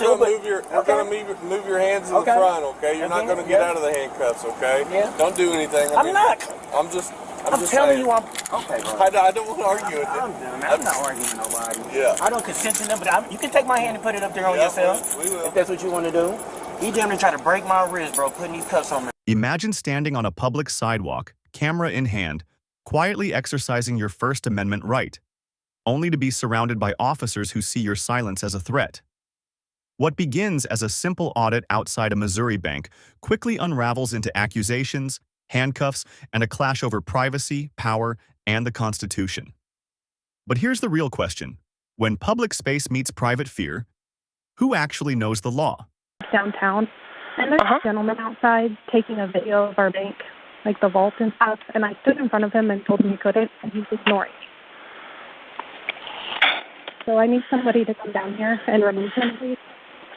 to. We're gonna move your hands in the front, okay? You're not gonna get out of the handcuffs, okay? Yeah. Don't do anything. I'm not. I'm just telling saying. you I'm okay, bro. I don't want to argue with you. I'm not arguing with nobody. Yeah. I don't consent to them, but you can take my hand and put it up there on yourself. We will. If that's what you want to do. He damn near tried to break my wrist, bro, putting these cuffs on me. Imagine standing on a public sidewalk, camera in hand, quietly exercising your First Amendment right, only to be surrounded by officers who see your silence as a threat. What begins as a simple audit outside a Missouri bank quickly unravels into accusations, handcuffs, and a clash over privacy, power, and the Constitution. But here's the real question. When public space meets private fear, who actually knows the law? Downtown, and there's a gentleman outside taking a video of our bank, like the vault and stuff, and I stood in front of him and told him he couldn't, and he's ignoring me. So I need somebody to come down here and remove him, please.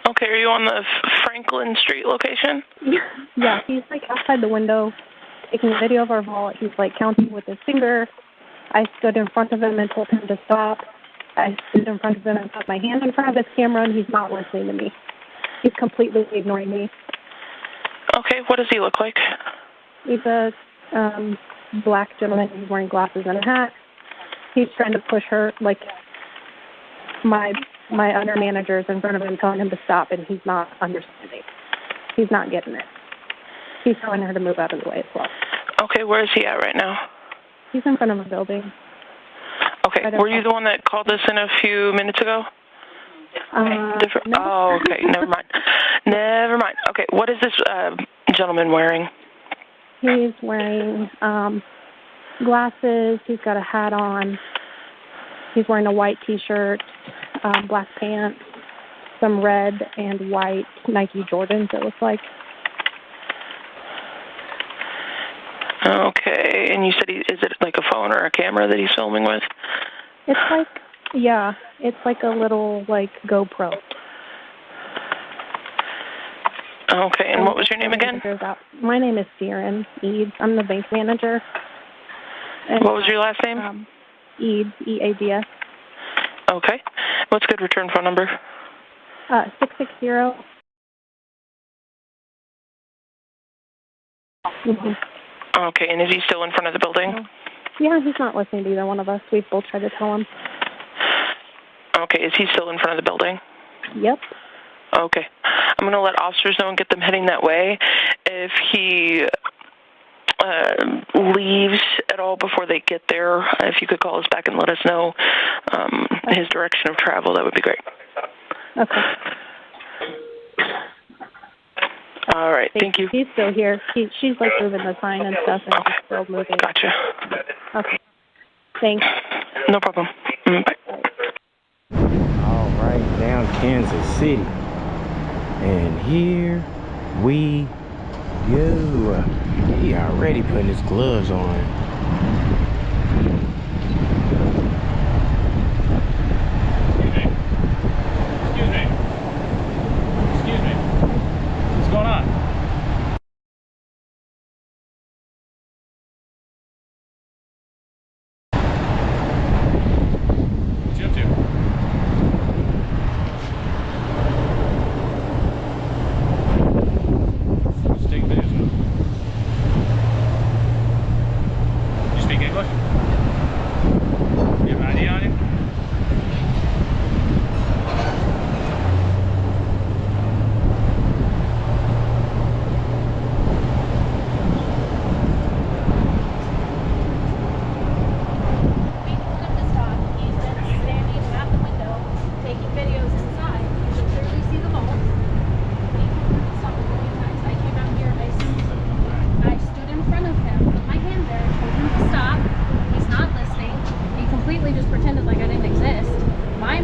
Okay, are you on the Franklin Street location? Yeah, he's like outside the window taking a video of our vault. He's like counting with his finger. I stood in front of him and told him to stop. I stood in front of him and put my hand in front of his camera, and he's not listening to me. He's completely ignoring me. Okay, what does he look like? He's a black gentleman. He's wearing glasses and a hat. He's trying to push her, like, my other managers in front of him, telling him to stop, and he's not understanding. He's not getting it. He's telling her to move out of the way as well. Okay, where is he at right now? He's in front of a building. Okay, were you the one that called us in a few minutes ago? Different. No. Oh, okay, never mind. Never mind. Okay, what is this gentleman wearing? He's wearing glasses. He's got a hat on. He's wearing a white T-shirt, black pants, some red and white Nike Jordans, it looks like. Okay, and you said is it like a phone or a camera that he's filming with? It's like, yeah, it's like a little, like, GoPro. Okay, and what was your name again? My name is Darren Eads. I'm the bank manager. And, what was your last name? Eads, E-A-D-S. Okay. What's good return phone number? 660. Okay, and is he still in front of the building? Yeah, he's not listening to either one of us. We've both tried to tell him. Okay, is he still in front of the building? Yep. Okay. I'm going to let officers know and get them heading that way. If he leaves at all before they get there, if you could call us back and let us know his direction of travel, that would be great. Okay. All right, thank you. He's still here. She's like moving the sign and stuff, and he's still moving. Gotcha. Okay. Thanks. No problem. Bye. All right, down Kansas City. And here we go. He already putting his gloves on. Going on? What you up to? Just taking videos now. You speak English? You have an ID on you? Just pretended like I didn't exist. My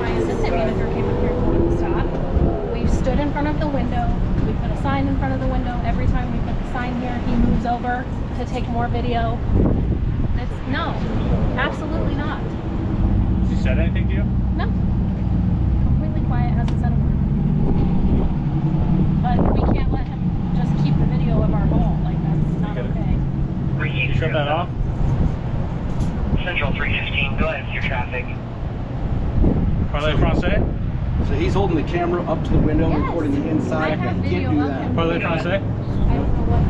assistant manager came up here and told him to stop. We stood in front of the window. We put a sign in front of the window. Every time we put the sign here, he moves over to take more video. No, absolutely not. Has he said anything to you? No. Completely quiet, hasn't said a word. But we can't let him just keep the video of our hall. Like, that's not okay. You shut that off? Central 315, go ahead with your traffic. Parlez français? So he's holding the camera up to the window, Yes. recording the inside. I have You video can't do of that. him. What are they trying to say? I don't know what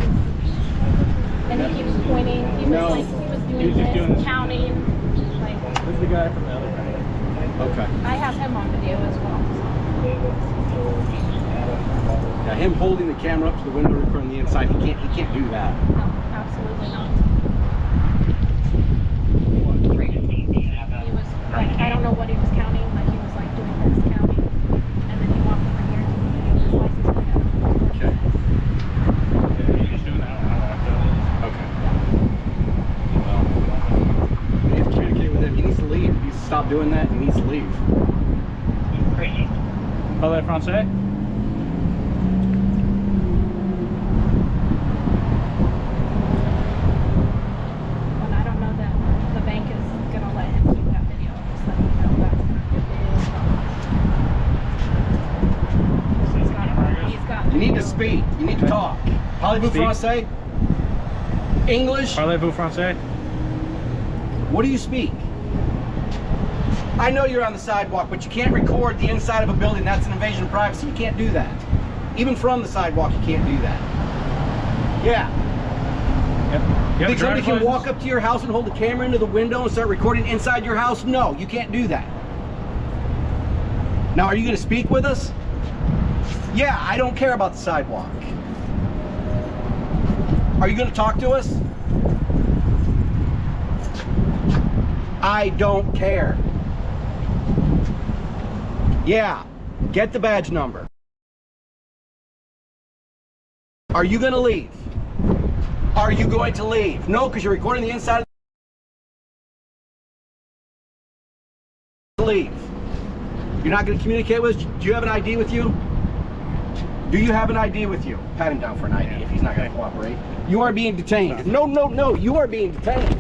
and he keeps pointing. He No. was like, he was doing He was just this, doing this. counting. Like, This is the guy from the other guy. Okay. I have him on video as well. Now him holding the camera up to the window, recording the inside, he can't do that. No, absolutely not. He was like, I don't know what he was counting, but he was like doing this counting, and then he walked over here to his license plate. Okay. He's just doing that. I don't know. Okay. We need to communicate with him. He needs to leave. He needs to stop doing that. He needs to leave. Parlez français? And I don't know that the bank is gonna let him keep that video. Just let me know that's gonna be he's got You need to speak. You need to talk. Parlez-vous français? English? Parlez-vous français? What do you speak? I know you're on the sidewalk, but you can't record the inside of a building. That's an invasion of privacy. You can't do that. Even from the sidewalk, you can't do that. Yeah. Yep. You think somebody can walk up to your house and hold the camera into the window and start recording inside your house? No, you can't do that. Now, are you going to speak with us? Yeah, I don't care about the sidewalk. Are you going to talk to us? I don't care. Yeah, get the badge number. Are you going to leave? Are you going to leave? No, because you're recording the inside of the leave. You're not going to communicate with us? Do you have an ID with you? Do you have an ID with you? Pat him down for an ID if he's not going to cooperate. You are being detained. No, no, no, you are being detained.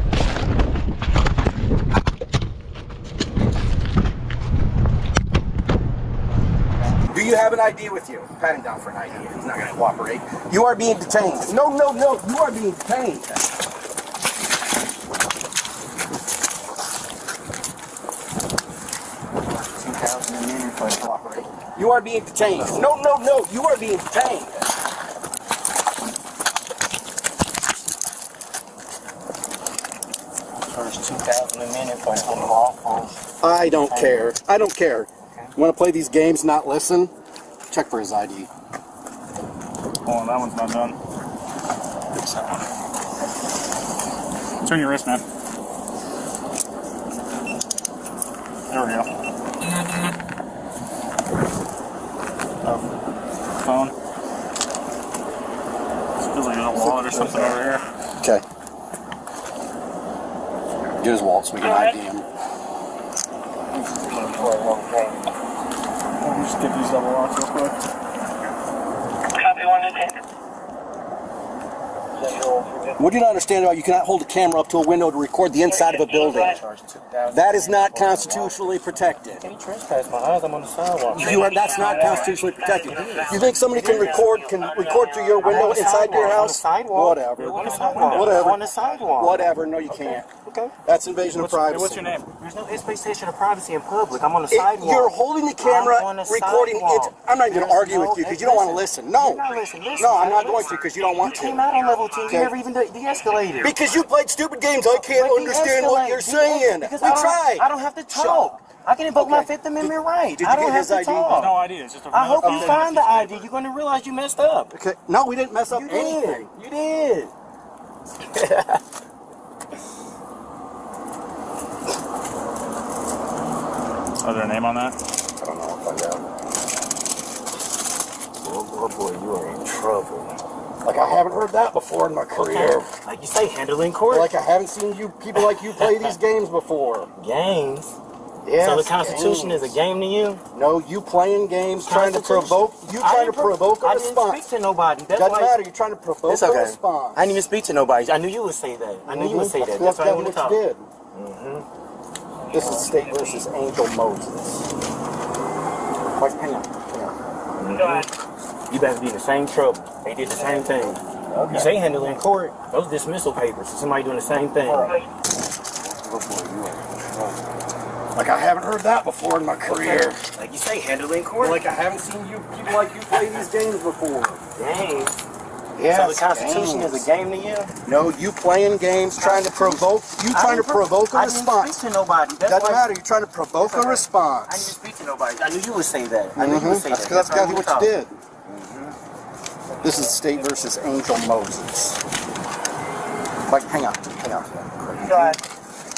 Do you have an ID with you? Pat him down for an ID if he's not going to cooperate. You are being detained. No, no, no, you are being detained. You are being detained. No, no, no, you are being detained. Charge $2,000 a minute for unlawful. I don't care. I don't care. You want to play these games, not listen? Check for his ID. Oh, that one's not done. Turn your wrist, man. There we go. Oh, phone. This feels like there's a wallet or something over here. Okay. Get his wallet so we can ID him. Let me just get these double locks real quick. Copy 110. What do you not understand about you cannot hold a camera up to a window to record the inside of a building? That is not constitutionally protected. Can you trespass my eyes? I'm on the sidewalk. That's not constitutionally protected. You think somebody can record through your window inside your house? Whatever. On the sidewalk. Whatever. On the sidewalk. Whatever. No, you can't. Okay. That's invasion of privacy. What's your name? There's no expectation of privacy in public. I'm on the sidewalk. You're holding the camera, I'm on the recording sidewalk. it. I'm not even going to argue There's with you no- because you don't want to listen. listen. No. You're not listening. Listen. No, I'm not Listen. going to because you don't want You came to. out on level 2. Okay. You never even de-escalated. Because you played stupid games. I can't But understand what de-escalate. you're saying. Because We tried. I don't have to talk. I can invoke my Fifth Amendment right. Did I you don't get have his to ID? talk. There's no ID. It's just a I hope you phone. find the ID. You're going to realize you messed up. Okay. No, we didn't mess up You anything. did. You did. Oh, is there a name on that? I don't know. I'll find out. Oh boy, you are in trouble. Like I haven't heard that before in my career. Like you say, handle in court. Like I haven't seen people like you play these games before. Games. Yes, So the Constitution games. is a game to you? No, you playing games, trying to provoke. You I trying to didn't provoke a I didn't response. speak to nobody. That's Doesn't why matter. You're trying to provoke It's a okay. response. I didn't even speak to nobody. I knew you would say that. I knew you would say that. That's why I That's want to what talk. you did. This is State versus Angel Moses. Like, hang on. You better be in the same trouble. They did the same thing. You say handle in court, those dismissal papers. Somebody doing the same thing. Like I haven't heard that before in my career. Like you say, handling court. Like I haven't seen you people like you play these games before. Games? Yeah. So the Constitution is a game to you? No, you playing games, trying to provoke. Trying to provoke a response. I didn't speak to nobody. Doesn't matter. You're trying to provoke a response. I didn't speak to nobody. I knew you would say that. I knew you would say that. That's exactly what you did. This is State versus Angel Moses. Like, hang on.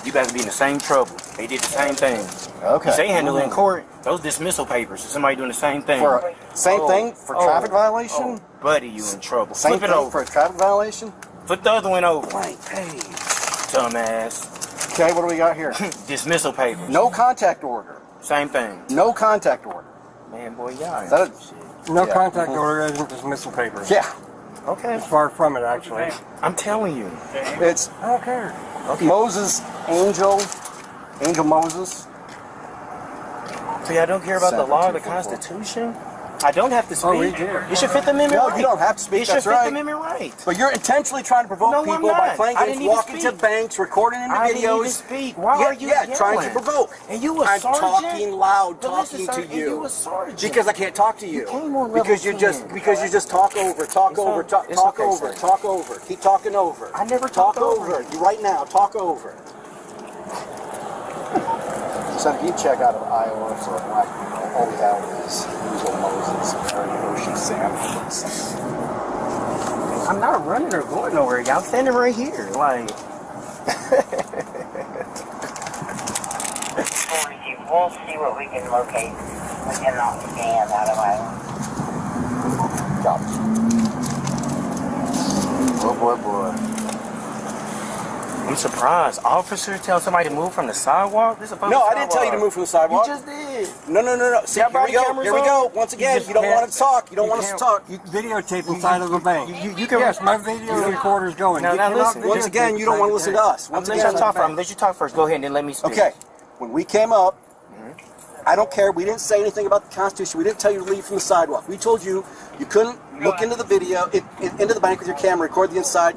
You guys be in the same trouble. They did the same thing. Okay. They handle it in court. Those dismissal papers. Somebody doing the same thing. Same thing for traffic violation? Buddy, you in trouble. Same Flip it thing over. for a traffic violation? Flip the other one over. Blank page. Dumbass. Okay, what do we got here? Dismissal papers. No contact order. Same thing. No contact order. Man, boy, y'all ain't shit. No contact order isn't dismissal papers. Yeah. Okay. It's far from it, actually. I'm telling you. It's I don't care. Okay. Moses, Angel Moses. So y'all don't care about the law or the Constitution? I don't have to speak. Oh, we do. It should fit the amendment No, right. you don't have to speak. It should That's fit right. the amendment right. But you're intentionally trying to provoke No, I'm people by not. playing I games, didn't even walking to speak. banks, recording into I didn't even videos. speak. Why are you yelling? trying to provoke. And you a I'm sergeant? talking loud, But listen, talking sir, to and you. you a sergeant. Because I can't talk to you. You came on level because you 10. just talk over, It's okay, over, sir. talk over. Keep talking over. I never talk talked over. You right now. Talk over. So if you check out of Iowa for black people, all we have is Angel Moses, Ocean Sanders. I'm not running or going nowhere. Y'all standing right here. Like. We'll see what we can locate within the scan out of Iowa. Boy. I'm surprised. Officer tell somebody to move from the sidewalk? This is a public No, I didn't tell you to move from the sidewalk. You just did. No. See, Y'all here we body go. cameras Here we on? go. Once again, you don't want to talk. You don't want us to talk. You videotape inside of a bank. You can. Yes, my video recorder's going. Now, You now cannot listen. videotape Once again, you don't want to listen to us. Once Let again, you talk first. Let you talk first. Go ahead and then let me speak. okay. When we came up, I don't care. We didn't say anything about the Constitution. We didn't tell you to leave from the sidewalk. We told you you couldn't look into the video, into the bank with your camera, record the inside,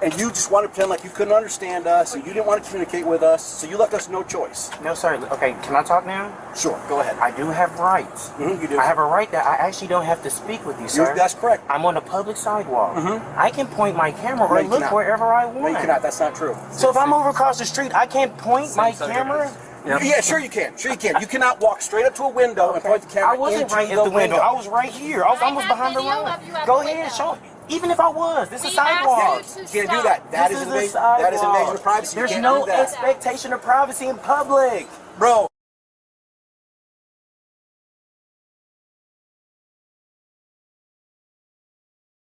and you just wanted to pretend like you couldn't understand us and you didn't want to communicate with us, so you left us no choice. No, sir. Okay, can I talk now? Sure, go ahead. I do have rights. You do. I have a right that I actually don't have to speak with you, sir. That's correct. I'm on a public sidewalk. I can point my camera or you look cannot. wherever I want. No, you cannot. That's not true. So if I'm over across the street, I can't point my camera? Yeah, sure you can. Sure you can. You cannot walk straight up to a window and point the camera I wasn't into right the at the window. window. I was right here. I was almost behind the video line. of you at Go the ahead, window. show me. Even if I was, this is We sidewalk. asked you You to can't do stop. that. That is This invasion. a sidewalk. That is invasion of privacy. There's you can't no do that. expectation of privacy in public. Bro.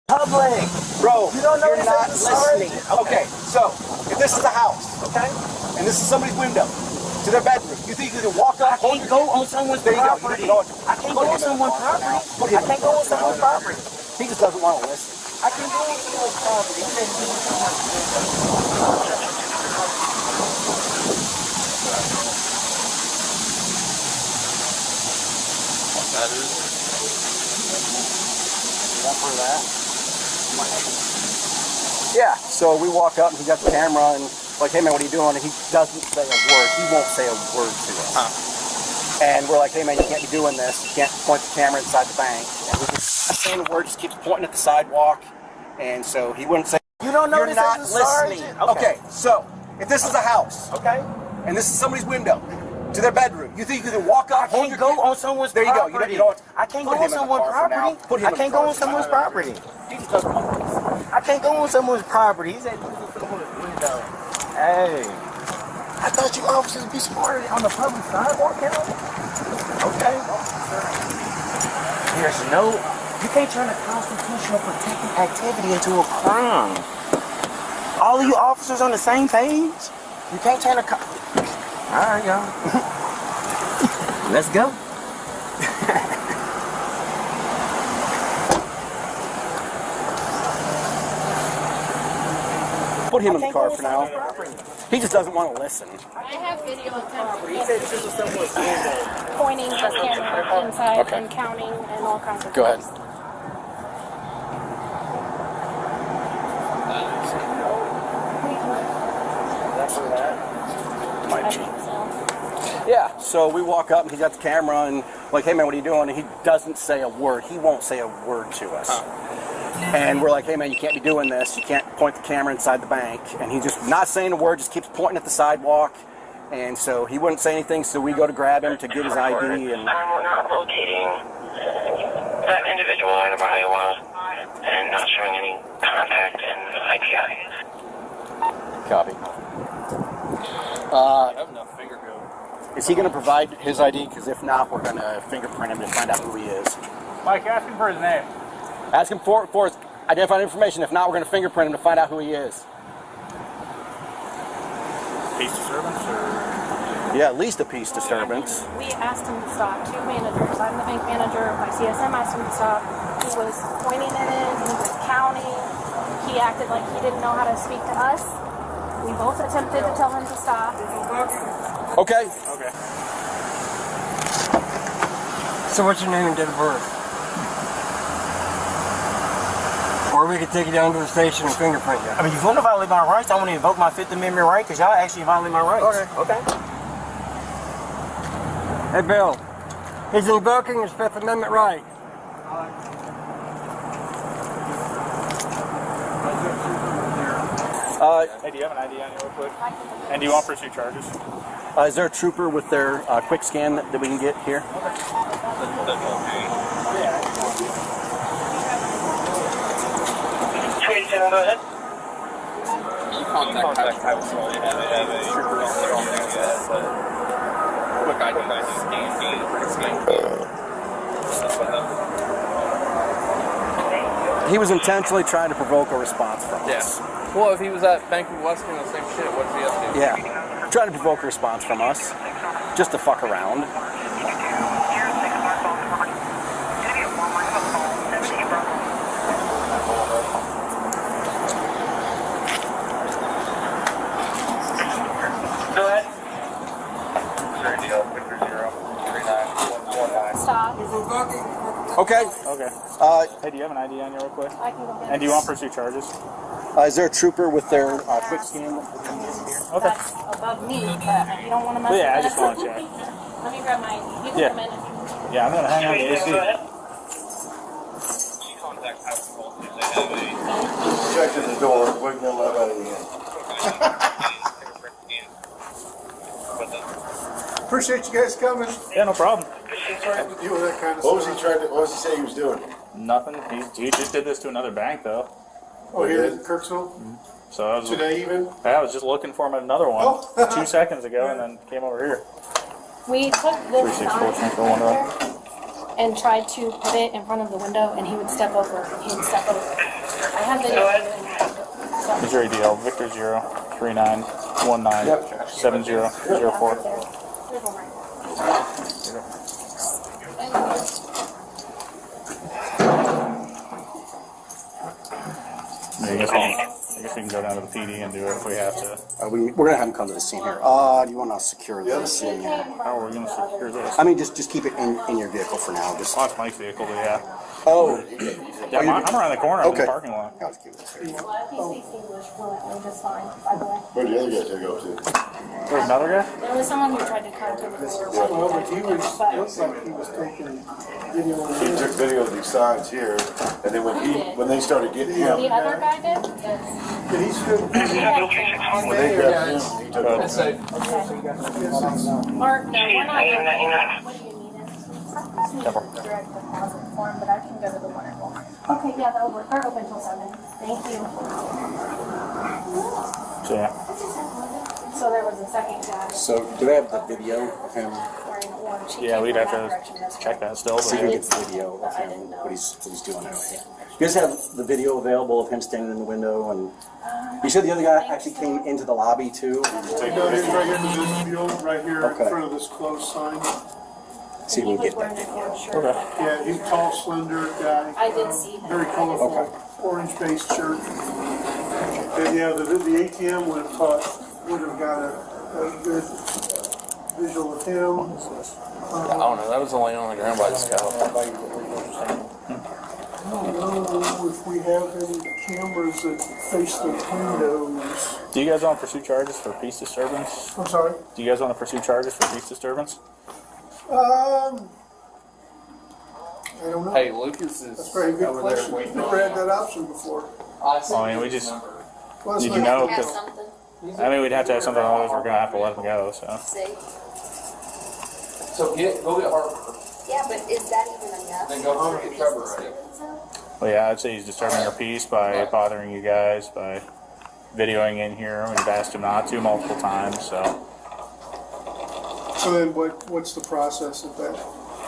Public. Bro, You don't know you're this not is listening. sergeant. Okay, so if this is a house, Okay. and this is somebody's window to their bedroom, you think you can walk up? I can't go on someone's There you go. property. You know, I can't go on someone's property. I can't go on someone's property. He just doesn't want to listen. I can't go on someone's property. He said he was Yeah, so we walk up and he got the camera and like, hey man, what are you doing? And he doesn't say a word. He won't say a word to us. And we're like, hey man, you can't be doing this. You can't point the camera inside the bank. And he just not saying a word, just keeps pointing at the sidewalk. And so he wouldn't say, You don't know you're this not as a listening. sergeant? Okay, so if this is a house Okay. and this is somebody's window to their bedroom, you think you can walk up, I hold can't your go on someone's There you go. property. You know what? I can't Put go him on in the someone's car for now. property. Put him I in can't the go car on for someone's now. property. He just doesn't want to listen. I can't go on someone's property. He said he was someone's window. Hey. I thought you officers be smarter on the public sidewalk, you know? Okay. There's no, you can't turn a constitutional protected activity into a crime. All of you officers on the same page? You can't turn a all right, y'all. Let's go. Put him in the car for now. He just doesn't want to listen. I have video of him pointing the camera inside and counting and all kinds of Go ahead. things. Might I be. think so. Yeah, so we walk up and he's got the camera and like, hey man, what are you doing? And he doesn't say a word. He won't say a word to us. And we're like, hey man, you can't be doing this. You can't point the camera inside the bank. And he's just not saying a word, just keeps pointing at the sidewalk. And so he wouldn't say anything, so we go to grab him to get his ID. And we're not locating that individual in Iowa and not showing any contact in IPI. Copy. I have enough finger code. Is he going to provide his ID? Because if not, we're going to fingerprint him to find out who he is. Mike, ask him for his name. Ask him for his identifying information. If not, we're going to fingerprint him to find out who he is. Peace disturbance or? Yeah, at least a peace disturbance. We asked him to stop. Two managers. I'm the bank manager. My CSM asked him to stop. He was pointing at it. He was counting. He acted like he didn't know how to speak to us. We both attempted to tell him to stop. Okay. Okay. So what's your name and date of birth? Or we could take you down to the station and fingerprint you. I mean, if you want to violate my rights, I want to invoke my Fifth Amendment right because y'all actually violate my rights. Okay. Hey Bill, he's invoking his Fifth Amendment right. Hey, do you have an ID on you real quick? And do you want to pursue charges? Is there a trooper with their quick scan that we can get here? Go ahead. Contact title. Quick ID. He was intentionally trying to provoke a response from us. Well, if he was at Bank of West doing the same shit, what's he up to? Yeah. Trying to provoke a response from us. Just to fuck around. Go ahead. Stop. Okay. Okay. Hey, do you have an ID on you real quick? I can go get And do you want to pursue charges? Is there a trooper with their quick scan that we can get here? Okay. That's above me, but you don't want to mess Yeah, I with just that. want to check. Let me grab my ID. You can Yeah. come in. Yeah, I'm going to hang on to the AC. Checking the door, waiting to let out again. Appreciate you guys coming. Yeah, no problem. Trying to deal with that kind of What was stuff. what was he saying he was doing? Nothing. He just did this to another bank, though. Oh, here in Kirksville? So I was Today even? I was just looking for him at another one Oh. 2 seconds ago, and then came over here. We took this 364 Central one up. and tried to put it in front of the window, and he would step over. He would step over. I have video of him doing that. Is your ADL Victor 039197004. There's one right there. I guess we can go down to the PD and do it if we have to. We're going to have him come to the scene here. Do you want to secure the scene? How are we going to secure this? I mean, just keep it in your vehicle for now. Just. Oh, it's Mike's vehicle, but yeah. Oh. Yeah, I'm around the corner. I'm in Okay. the parking lot. He speaks English fluently, just fine, by the way. Where did the other guy take off to? There's another guy? There was someone who tried to come to the door. Well, but he was, looks like he was taking video of He took video of these signs here, and then when they started getting him, The other guy did? Yes. Did he still? when they grabbed him, he took off. Mark, no, we're not doing that. What do you need? Direct deposit form, but I can go to the one at Walmart. Okay, yeah, that'll work. They're open till 7. Thank you. So, yeah. So there was a second guy So, do they have the video of him? wearing orange. He Yeah, came we'd from have that to direction this way. check that still. So you But can get the video of him, what he's doing out here. You guys have the video available of him standing in the window, and you said the other guy actually came into the lobby too. No, he's right here in this field, right here Okay. in front of this closed sign. See if we can get that Wearing an video. orange shirt. Okay. Yeah, he's tall, slender guy. I did see him. Very colorful, Okay. orange-based shirt. And yeah, the ATM would have got a good visual of him. I don't know. That was only on the ground by the scout. know if we have any cameras that face the windows. Do you guys want to pursue charges for peace disturbance? I'm sorry? Do you guys want to pursue charges for peace disturbance? I don't know. Hey, Lucas is That's a very good over question. there We've waiting. never had that option before. I mean, we just... Well, it's Did you not- know? 'Cause, I mean, we'd have to have something, otherwise we're going to have to let him go, so... So go get Harper. Yeah, but is that even enough? Then go home and get Trevor ready. Well, yeah, I'd say he's disturbing your peace by bothering you guys, by videoing in here when you've asked him not to multiple times, so... So then what's the process of that?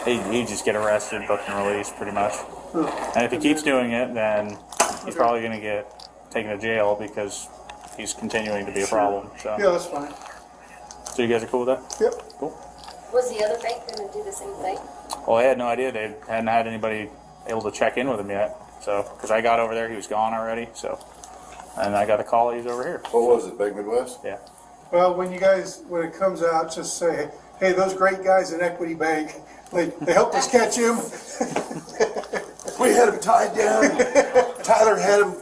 He'd just get arrested, booked and released, pretty much. And if he keeps doing it, then he's probably going to get taken to jail because he's continuing to be a problem. So. Yeah, that's fine. So you guys are cool with that? Yep. Cool. Was the other bank going to do the same thing? Well, I had no idea. They hadn't had anybody able to check in with him yet. So, because I got over there, he was gone already. So, and I got a call, he's over here. What was it, Bank Midwest? Yeah. Well, when it comes out, just say, hey, those great guys in Equity Bank, they helped us catch him. We had him tied down. Tyler had him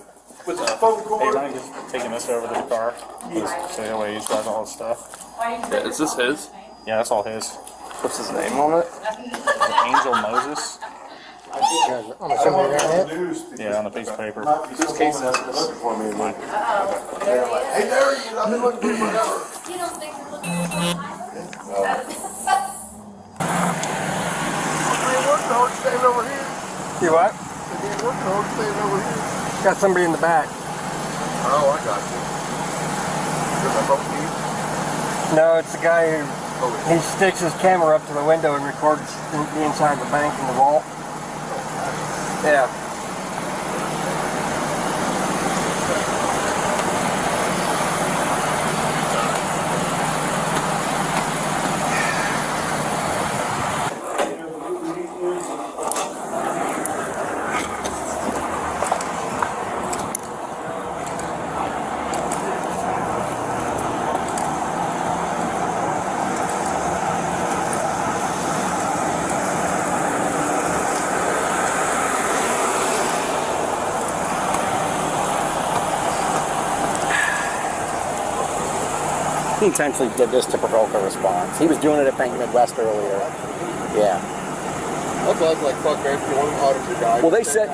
with the phone Hey, cord. mind just taking this over to the car? So that way he's got all his stuff. Yeah, is this his? Yeah, that's all his. What's his name on it? Angel Moses. I'm assuming you're on it. Yeah, on the piece of paper. This case is looking for me. And then, hey, there he is. I've been looking for you forever. You don't think you're looking for me? Standing over here. You what? Standing over here. Got somebody in the back. Oh, I got you. Is that both of you? No, it's the guy who he sticks his camera up to the window and records the inside of the bank and the vault. Yeah. He intentionally did this to provoke a response. He was doing it at Bank Midwest earlier. Yeah. That's like fuck, man. You want to audit your guy. Well, they said,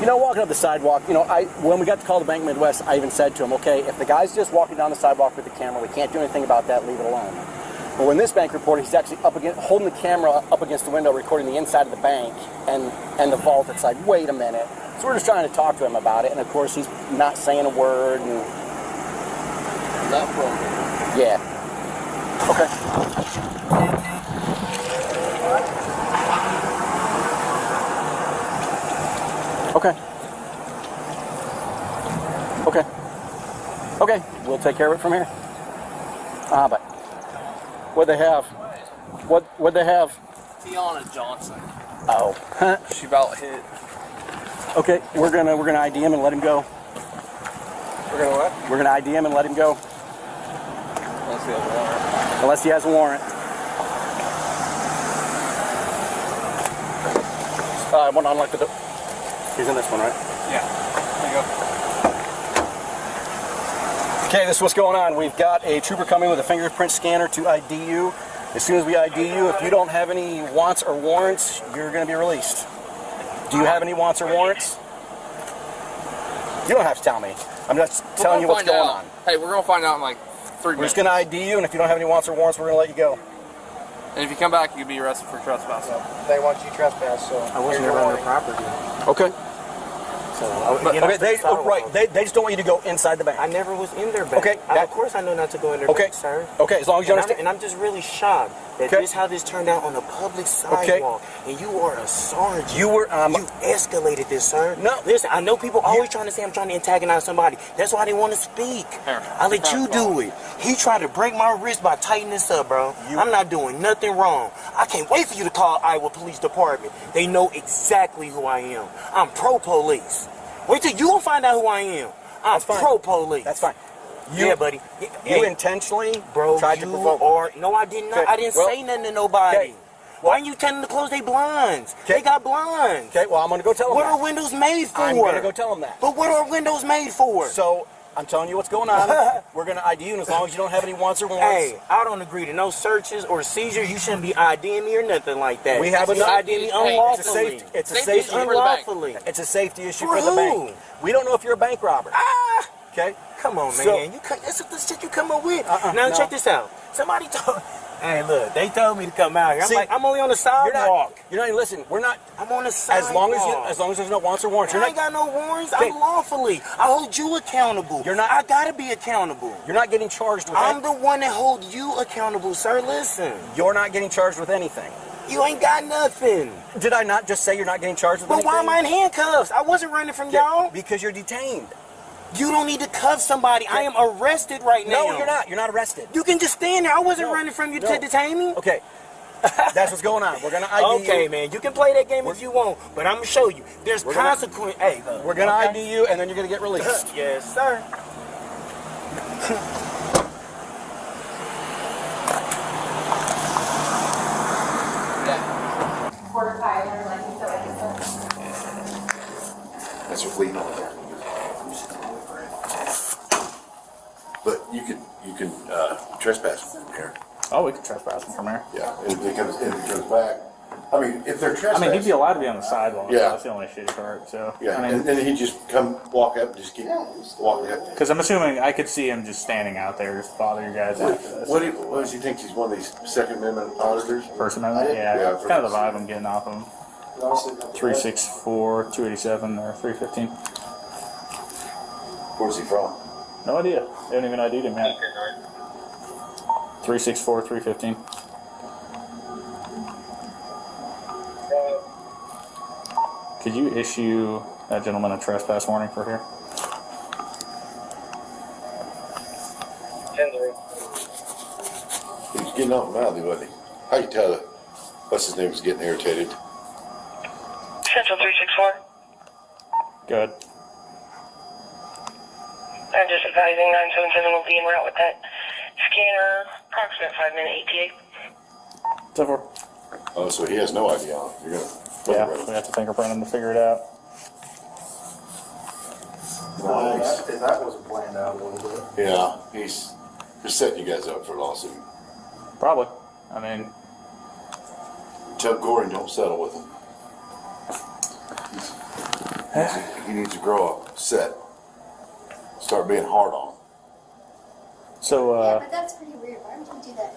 you know, walking up the sidewalk, you know, when we got the call to Bank Midwest, I even said to him, okay, if the guy's just walking down the sidewalk with the camera, we can't do anything about that, leave it alone. But when this bank reported, he's actually up against, holding the camera up against the window, recording the inside of the bank and the vault. It's like, wait a minute. So we're just trying to talk to him about it, and of course he's not saying a word. And Not from me. yeah. Okay. Okay. Okay. Okay. We'll take care of it from here. But what'd they have? What'd they have? Tiana Johnson. Oh. She about hit. Okay, we're gonna ID him and let him go. We're gonna what? We're gonna ID him and let him go. Unless he has a warrant. Unless he has a warrant. One unlock the door. He's in this one, right? Yeah. There you go. Okay, this is what's going on. We've got a trooper coming with a fingerprint scanner to ID you. As soon as we ID you, if you don't have any wants or warrants, you're going to be released. Do you have any wants or warrants? You don't have to tell me. I'm just telling you what's going on. Hey, we're going to find out in like 3 minutes. We're just going to ID you, and if you don't have any wants or warrants, we're going to let you go. And if you come back, you'll be arrested for trespassing. They want you trespass, so I wasn't here's your around warning. their property. Okay. So, Okay, they just don't want you to go inside the bank. I never was in their bank. Okay. Of course I know not to go in their Okay. bank, sir. Okay, as long as you understand. And I'm just really shocked that Okay. this how this turned out on a public sidewalk. And you are a sergeant. You were you escalated this, sir. No. Listen, I know people always trying to say I'm trying to antagonize somebody. That's why they want to speak. Here. I let you do it. He tried to break my wrist by tightening this up, bro. I'm not doing nothing wrong. I can't wait for you to call Iowa Police Department. They know exactly who I am. I'm pro-police. Wait till you gonna find out who I am. I'm pro-police. That's fine. Yeah, buddy. You intentionally bro, tried to provoke. No, I did not. Okay, I didn't well, say nothing to nobody. Okay. Why aren't you telling them to close their blinds? They got blinds. Okay, well, I'm going to go tell them What that. are windows made for? I'm going to go tell them that. But what are windows made for? So, I'm telling you what's going on. We're going to ID you, and as long as you don't have any wants or warrants. Hey, I don't agree to no searches or seizures. You shouldn't be IDing me or nothing like that. We have you enough. ID me unlawfully. It's a safety issue unlawfully. It's a safety issue For for the who? bank. We don't know if you're a bank robber. Okay? Come on, man. So- That's the shit you come up with. Now, no. check this out. Somebody told... Hey, look, they told me to come out here. I'm See, like, I'm only on the sidewalk. You're not even listening. We're not. I'm on the sidewalk. As long as there's no wants or warrants. I ain't got no warrants. Okay. I'm lawfully. I hold you accountable. I gotta be accountable. You're not getting charged with I'm the one that hold you accountable, sir. Listen. You're not getting charged with anything. You ain't got nothing. Did I not just say you're not getting charged with But anything? why am I in handcuffs? I wasn't running from y'all. Because you're detained. You don't need to cuff somebody. I am arrested right now. No, you're not. You're not arrested. You can just stand there. I wasn't running from you to detain me. Okay. That's what's going on. We're going to ID you. Okay, man. You can play that game if you want, but I'm going to show you. There's consequence. Hey, look. We're going to ID you, and then you're going to get released. Yes, sir. That's what leading on there. But you can trespass from here. Oh, we could trespass him from here. Yeah, and if he comes back, I mean, if they're trespassing. I mean, he'd be allowed to be on the sidewalk. Yeah. That's the only shitty part. So Yeah, I mean, and then he'd just come walk up, just keep walking up. because I'm assuming I could see him just standing out there, just bother you guys after this. What does he think? He's one of these Second Amendment auditors? First Amendment? Yeah, it's kind of the vibe I'm getting off him. 364, 287, or 315. Where's he from? No idea. They haven't even ID'd him yet. 364, 315. Could you issue that gentleman a trespass warning for here? He was getting off mouthy, wasn't he? How you tell what's his name was getting irritated? Central 364. Good. I'm just advising 977 will be en route with that scanner, approximate 5-minute ETA. So far. Oh, so he has no idea on it. You're gonna. Yeah, we have to fingerprint him to figure it out. Nice. That wasn't planned out a little bit. Yeah, he's just setting you guys up for a lawsuit. Probably. I mean, Tell Goring don't settle with him. He needs to grow up, set, start being hard on. so, Yeah, but that's pretty weird. Why would you do that?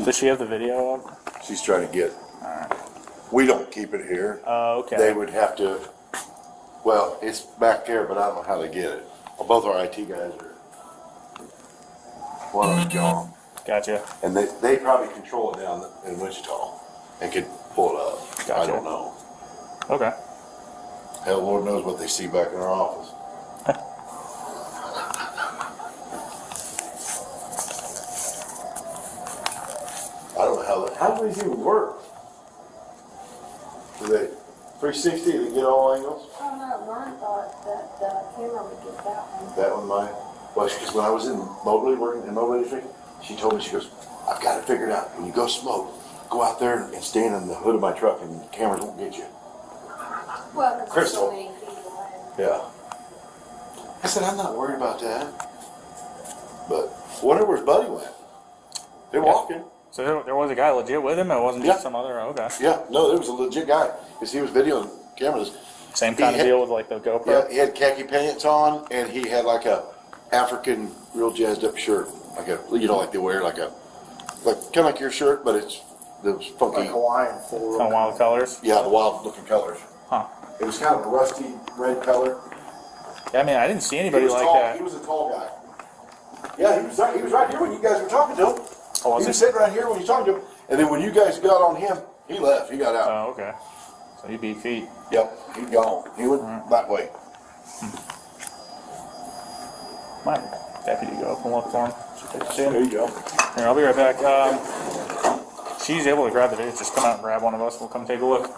does she have the video up? She's trying to get. We don't keep it here. Oh, okay. They would have to. Well, it's back there, but I don't know how they get it. Well, both our IT guys are. One of them's gone. Gotcha. And they probably control it down in Wichita and could pull it up. I Gotcha. don't know. Okay. Hell, Lord knows what they see back in our office. I don't know how do these even work? Do they 360? They get all angles? Oh no, Ron thought that the camera would get that one. That one might. Well, because when I was in Mobley, working in Mobley District, she told me, she goes, I've got it figured out. When you go smoke, go out there and stand in the hood of my truck and the cameras won't get you. Well, because there's so Crystal. many feet away. Yeah. I said, I'm not worried about that. But whatever his buddy went, they're walking. So there was a guy legit with him? It wasn't just some other... Okay. Yeah, no, there was a legit guy. Because he was videoing cameras. Same kind of deal with like the GoPro? Yeah, he had khaki pants on, and he had like a African, real jazzed up shirt. Like a, you know, like they wear like kind of like your shirt, but it's those funky. Like Hawaiian full. Kind of wild colors? Yeah, the wild looking colors. Huh. It was kind of a rusty red color. Yeah, I mean, I didn't see anybody He was like tall. that. He was a tall guy. Yeah, he was right here when you guys were talking to him. Oh, was he was he? sitting right here when you were talking to him. And then when you guys got on him, he left. He got out. Oh, okay. So he beat feet. Yep, he gone. He went that way. Might deputy go up and look for him. There you go. Here, I'll be right back. She's able to grab the video. Just come out and grab one of us. We'll come take a look.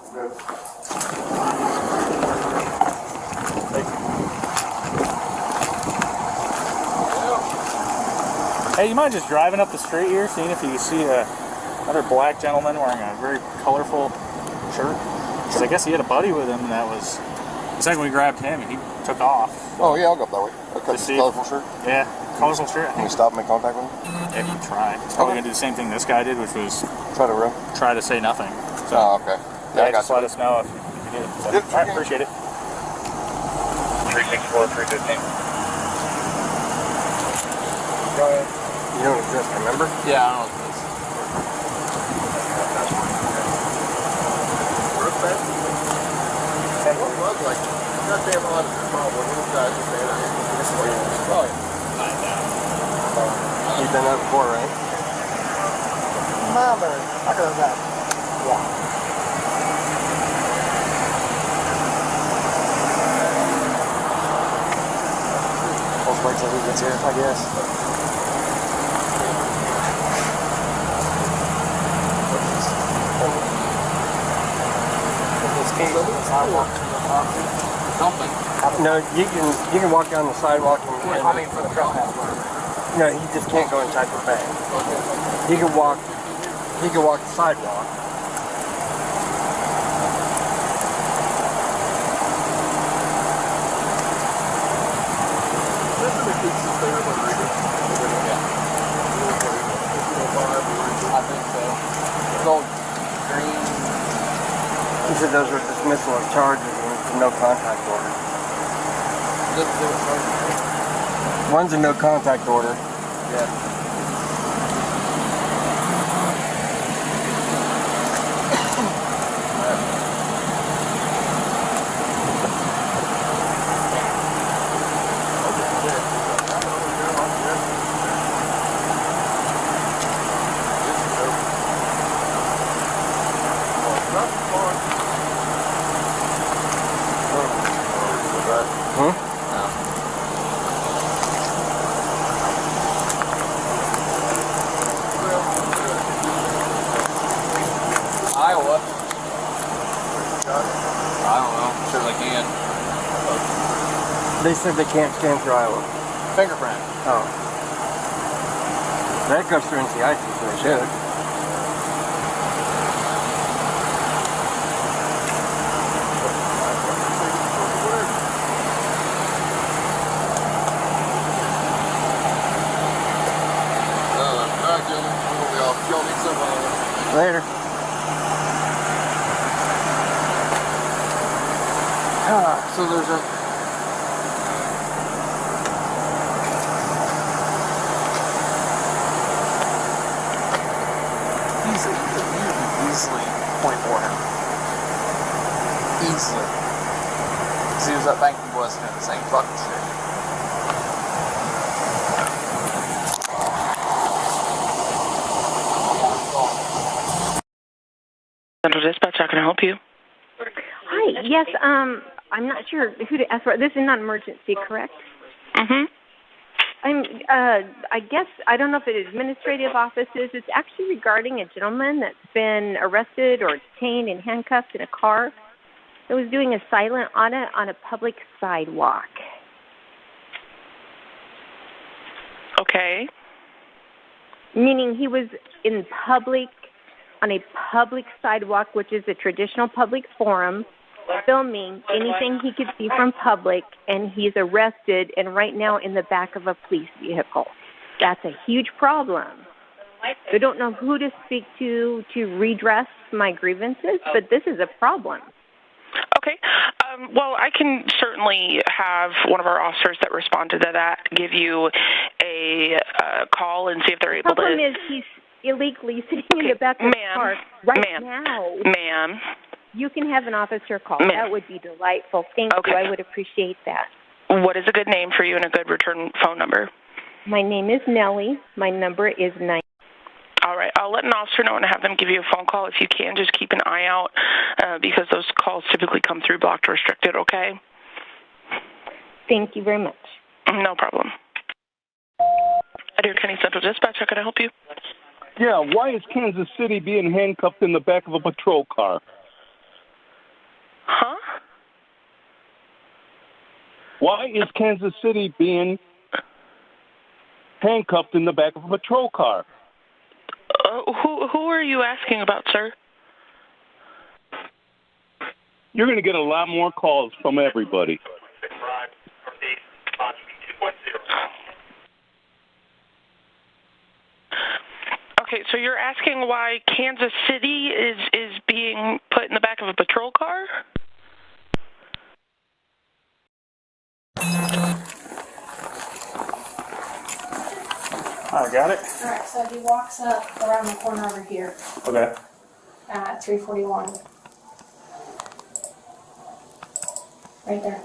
Hey, you mind just driving up the street here, seeing if you see another black gentleman wearing a very colorful shirt? Because I guess he had a buddy with him that was... The second we grabbed him, he took off. Oh, yeah, I'll go up that way. Okay, colorful shirt? Yeah, colorful shirt. Can we stop and make contact with him? Yeah, you can try. It's probably going to do the same thing this guy did, which was... Try to run? Try to say nothing. So, oh, okay. Yeah, just let us know if you get it. So, yep, all right, appreciate it. 364, 315. Go ahead. You don't exist, remember? Yeah, I don't know what this is. Like, goddamn a lot of problem. Oh, yeah. You've been there before, right? Mother, I heard that. Yeah. Let's wait till he gets here, I guess. No, you can walk down the sidewalk and I mean, for the truck. no, you just can't go inside the bank. He can walk the sidewalk. I think so. It's all green. He said those were dismissal of charges and it's a no contact order. One's a no contact order. Yeah. Iowa. I don't know. I'm sure they can. They said they can't scan through Iowa. Fingerprint. Oh. That goes through NCIC, so they should. Later. So there's a... Easily point for him. Easily. Because he was at Bank of West doing the same fucking shit. Central Dispatch, how can I help you? Hi, yes, I'm not sure who to ask for. This is not an emergency, correct? Mm-hmm. I guess, I don't know if it's administrative offices. It's actually regarding a gentleman that's been arrested or detained and handcuffed in a car that was doing a silent audit on a public sidewalk. Okay. Meaning he was in public, on a public sidewalk, which is a traditional public forum, filming anything he could see from public, and he's arrested and right now in the back of a police vehicle. That's a huge problem. I don't know who to speak to redress my grievances, but this is a problem. Okay. Well, I can certainly have one of our officers that responded to that give you a call and see if they're able to... The problem is he's illegally sitting in the back of the car right now. Ma'am. You can have an officer call. Ma'am. That would be delightful. Thank you. I would appreciate that. What is a good name for you and a good return phone number? My name is Nellie. My number is 9. All right. I'll let an officer know and have them give you a phone call. If you can, just keep an eye out because those calls typically come through blocked or restricted, okay? Thank you very much. No problem. Adair County Central Dispatch, how can I help you? Yeah, why is Kansas City being handcuffed in the back of a patrol car? Huh? Why is Kansas City being handcuffed in the back of a patrol car. Who are you asking about, sir? You're going to get a lot more calls from everybody. Okay, so you're asking why Kansas City is being put in the back of a patrol car? I got it. All right, so he walks up around the corner over here Okay. at 341. Right there.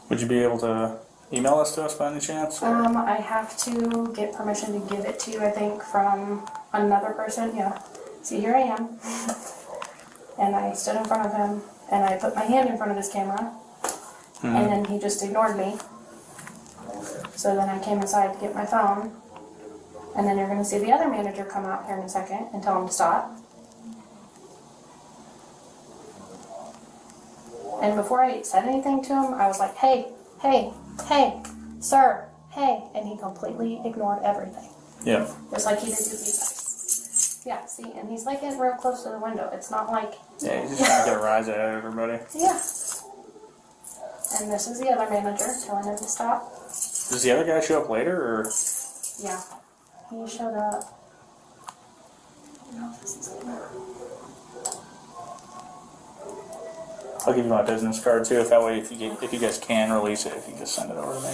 Would you be able to email this to us by any chance? I have to get permission to give it to you, I think, from another person. Yeah. See, here I am. And I stood in front of him, and I put my hand in front of his camera, and then he just ignored me. So then I came inside to get my phone, and then you're going to see the other manager come out here in a second and tell him to stop. And before I said anything to him, I was like, hey, hey, hey, sir, hey. And he completely ignored everything. Yeah. Just like he did with you guys. Yeah, see, and he's like getting real close to the window. It's not like... Yeah, he's just trying to get a rise out of everybody. Yeah. And this is the other manager telling him to stop. Does the other guy show up later, or...? Yeah. He showed up. I don't know if this is gonna... I'll give you my business card too. If that way, if you guys can release it, if you just send it over to me.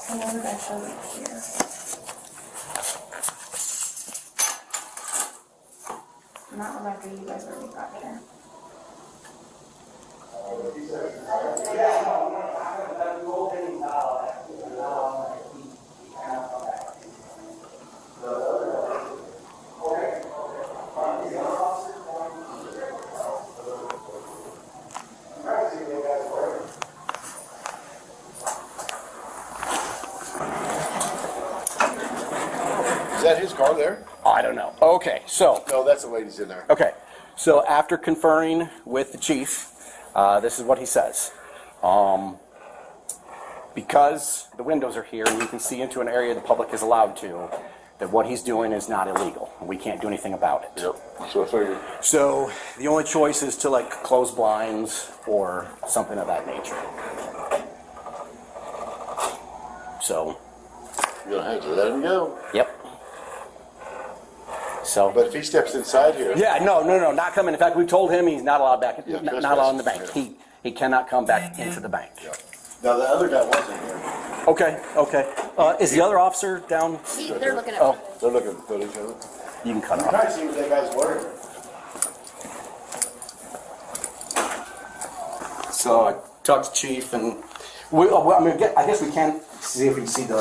Another guy showed up here. Not right after you guys already got here. Is that his car there? I don't know. Okay, so. No, that's the lady's in there. Okay, so after conferring with the chief, this is what he says. Because the windows are here and you can see into an area the public is allowed to, that what he's doing is not illegal. We can't do anything about it. Yep, that's what I figured. So the only choice is to like close blinds or something of that nature. So. You're gonna have to let him go. Yep. So. But if he steps inside here. Yeah, no, not coming. In fact, we told him he's not allowed back. Yeah, not allowed in the bank. yeah. He cannot come back into the bank. Yeah. Now the other guy wasn't here. Okay. Is the other officer down? They're looking at They're looking at the footage of it. You can cut I'm off. trying to see what that guy's wearing. So I talked to Chief, and I guess we can see if we can see the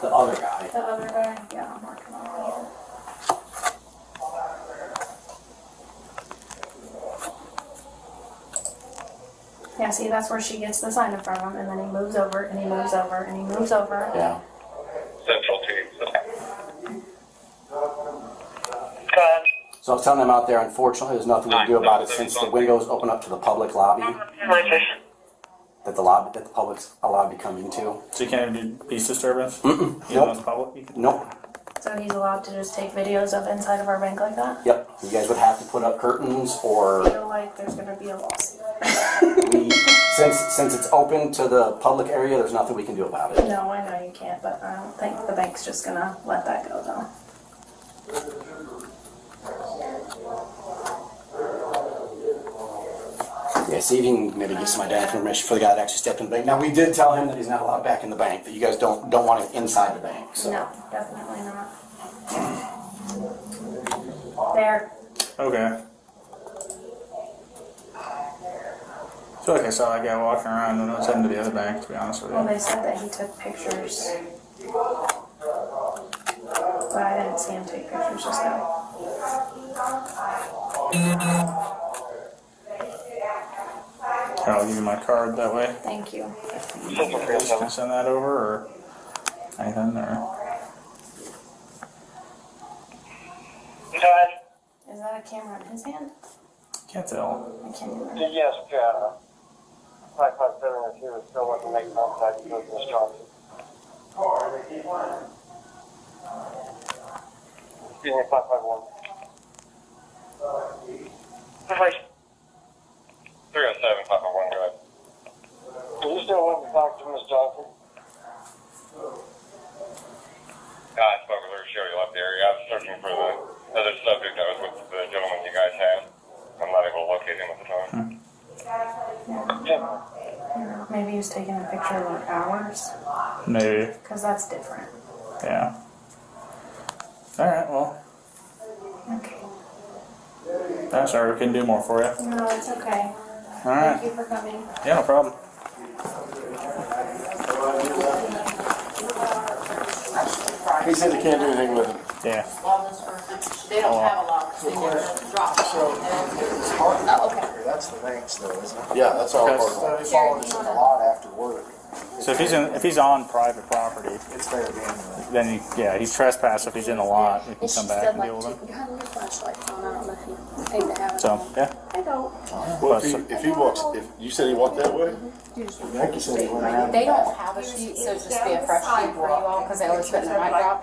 other guy. the other guy. Yeah, I'm marking on here. Yeah, see, that's where she gets the sign in front of him, and then he moves over, and he moves over, and he moves over. Yeah. Central team. So I was telling them out there, unfortunately, there's nothing we can do about it since the windows open up to the public lobby that the public's allowed to come into. So you can't even do peace disturbance? Nope. Even on the public? Nope. So he's allowed to just take videos of inside of our bank like that? Yep. You guys would have to put up curtains or I feel like there's going to be a lawsuit. since it's open to the public area, there's nothing we can do about it. No, I know you can't, but I don't think the bank's just going to let that go, though. Yeah, see if he can maybe get my dad's permission for the guy that actually stepped in the bank. Now, we did tell him that he's not allowed back in the bank, that you guys don't want it inside the bank. So. No, definitely not. There. Okay. I feel like I saw that guy walking around when I was heading to the other bank, to be honest with you. Well, they said that he took pictures. But I didn't see him take pictures just now. I'll give you my card that way. Thank you. You can send that over or anything, or... Is that a camera in his hand? Can't tell. I can't even. Yes, 557 if he was still wanting to make contact with Ms. Johnson. Excuse me, 551. 307, 551, go ahead. Do you still want to talk to Ms. Johnson? I spoke with her, she already left the area. I was searching for the other subject that was with the gentleman you guys had. I'm not able to locate him at the time. Yeah. Maybe he was taking a picture of our hours. Maybe. Because that's different. Yeah. Alright, well. Okay. I'm sorry we couldn't do more for you. No, it's okay. Alright. Thank you for coming. Yeah, no problem. He said he can't do anything with him. Yeah. They don't have a lock, so they just drop it. Oh, okay. That's the banks though, isn't it? Yeah, that's all part of So they follow us in a lot after work. So if he's on private property, it's fair game. Then he's trespassed. If he's in the lot, we can come back and deal with him. You have your flashlight on, I don't know if you aim to have it. So yeah. I don't. Well, if he walks, if you said he walked that way? Thank you, said he went around. They don't have a sheet, so it's just be a fresh sheet for you all, because they always put in their mic drop.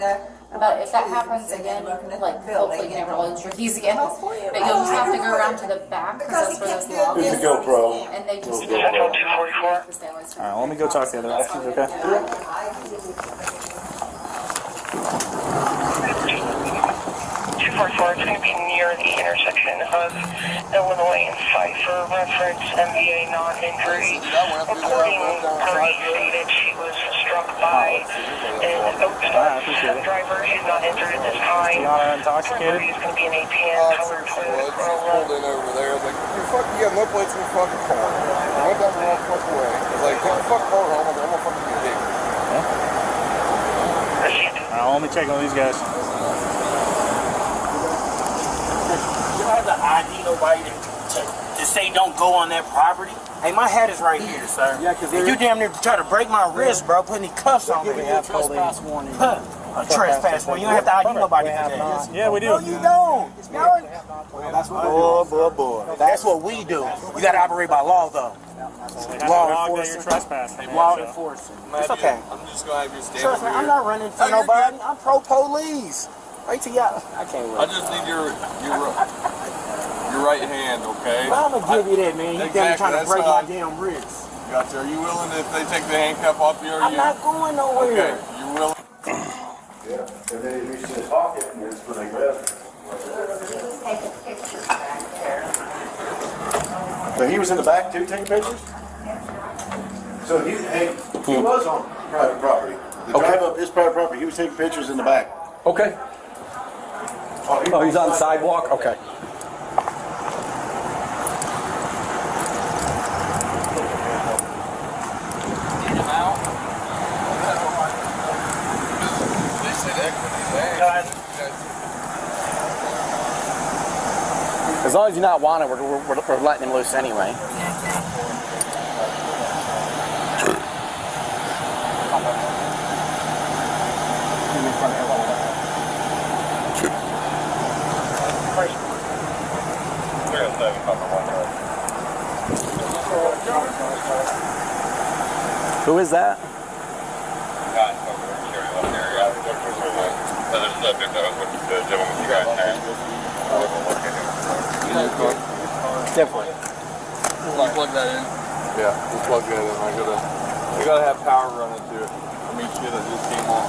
But if that happens again, like, hopefully you never lose your keys again. But you'll just have to go around to the back, because that's where those logs It's a GoPro. And they just... Alright, let me go talk to the other officers, okay? 244, it's going to be near the intersection of Illinois and Pfeiffer. Reference MVA non-injury. Reporting party stated she was struck by an Oakstone driver. She's not injured at this time. Intoxicated? It's going to be an APN colored Toyota Corolla. Pulled in over there, like, you got no plates in the fucking car. I went down the wrong fucking way. I was like, get the fuck car home, I'm gonna fucking get hit. Alright, let me check on these guys. You don't have to ID nobody to say don't go on that property. Hey, my hat is right here, sir. Yeah, because you damn near try to break my wrist, bro, putting the cuffs on me. Trespass warning. A trespass warning. You don't have to ID nobody for that. Yeah, we do. No, you don't. Boy. That's what we do. You got to operate by law, though. Law enforcement. Law enforcement. It's okay. I'm just gonna have you stand Trust me, over I'm here. not running for nobody. I'm pro-police. Wait till y'all. I can't wait. I just need your right hand, okay? Well, I'm going to give you that, man. You damn trying to that's break fine. my damn wrist. Gotcha. Are you willing if they take the handcuff off you? I'm not going nowhere. Okay, you're willing. Yeah, and then he reached in his pocket, and that's when they grabbed him. Take a picture back there. So he was in the back too, taking pictures? So he was on private property. The drive up is private property. He was taking pictures in the back. Okay. Oh, he's on the sidewalk? Okay. As long as you're not wanted, we're letting him loose anyway. Who is that? Other subject that was with the gentleman you guys had. Definitely. You plug that in? Yeah, we'll plug that in. I gotta have power running to it. I mean, shit, that just came on.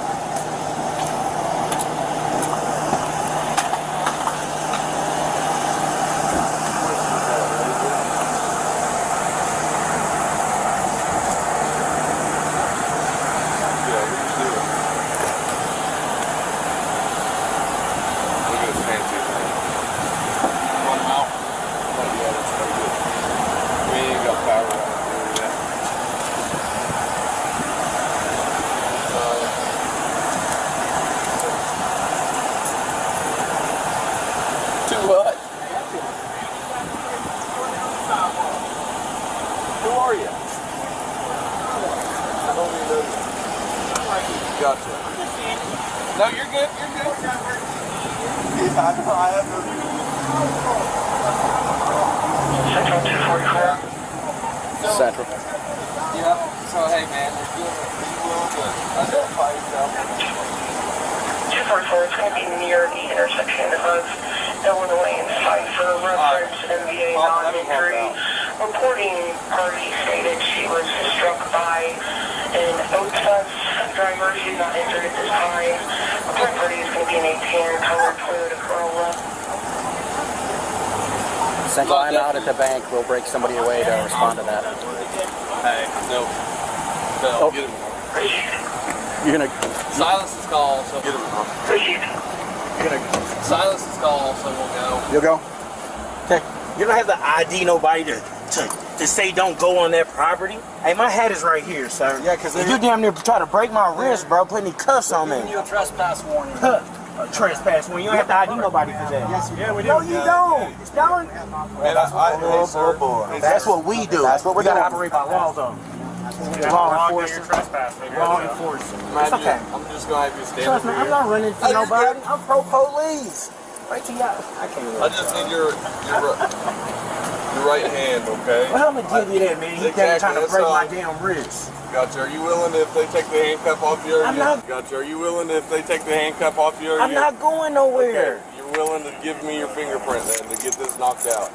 Gotcha. No, you're good. You're good. I know. I have Central 244. Central. Yep. So, hey, man, you're doing real good. Identify yourself. 244 is going to be near the intersection of Illinois and Pfeiffer. Reference MVA non-injury. Reporting party stated she was struck by an Oak Bus driver. She's not injured at this time. Reporting party is going to be an 810 colored Toyota Corolla. Central, I'm out at the bank. We'll break somebody away to respond to that. Hey, no. Oh. Get him. You're gonna Silence his call, so get him. Silence his call, so we'll go. You'll go? Okay. You don't have to ID nobody to say don't go on that property. Hey, my hat is right here, sir. Yeah, because you damn near try to break my wrist, bro, putting any cuffs on me. You a trespass warning. A trespass warning. You don't have to ID nobody for that. Yes, yeah, we do. No, you don't. Don't. That's what we do. That's what we're gotta doing. operate by law, though. Law enforcement. Law enforcement. It's okay. I'm just going to have you stand Trust me, over I'm here. not running for nobody. I'm pro-police. Wait till y'all. I can't. I just need your right hand, okay? Well, I'm gonna give you that, man. He's damn trying to break my damn wrist. Gotcha. Are you willing if they take the handcuff off you? I'm not. Gotcha. Are you willing if they take the handcuff off you? I'm not going nowhere. Okay. You're willing to give me your fingerprint then to get this knocked out?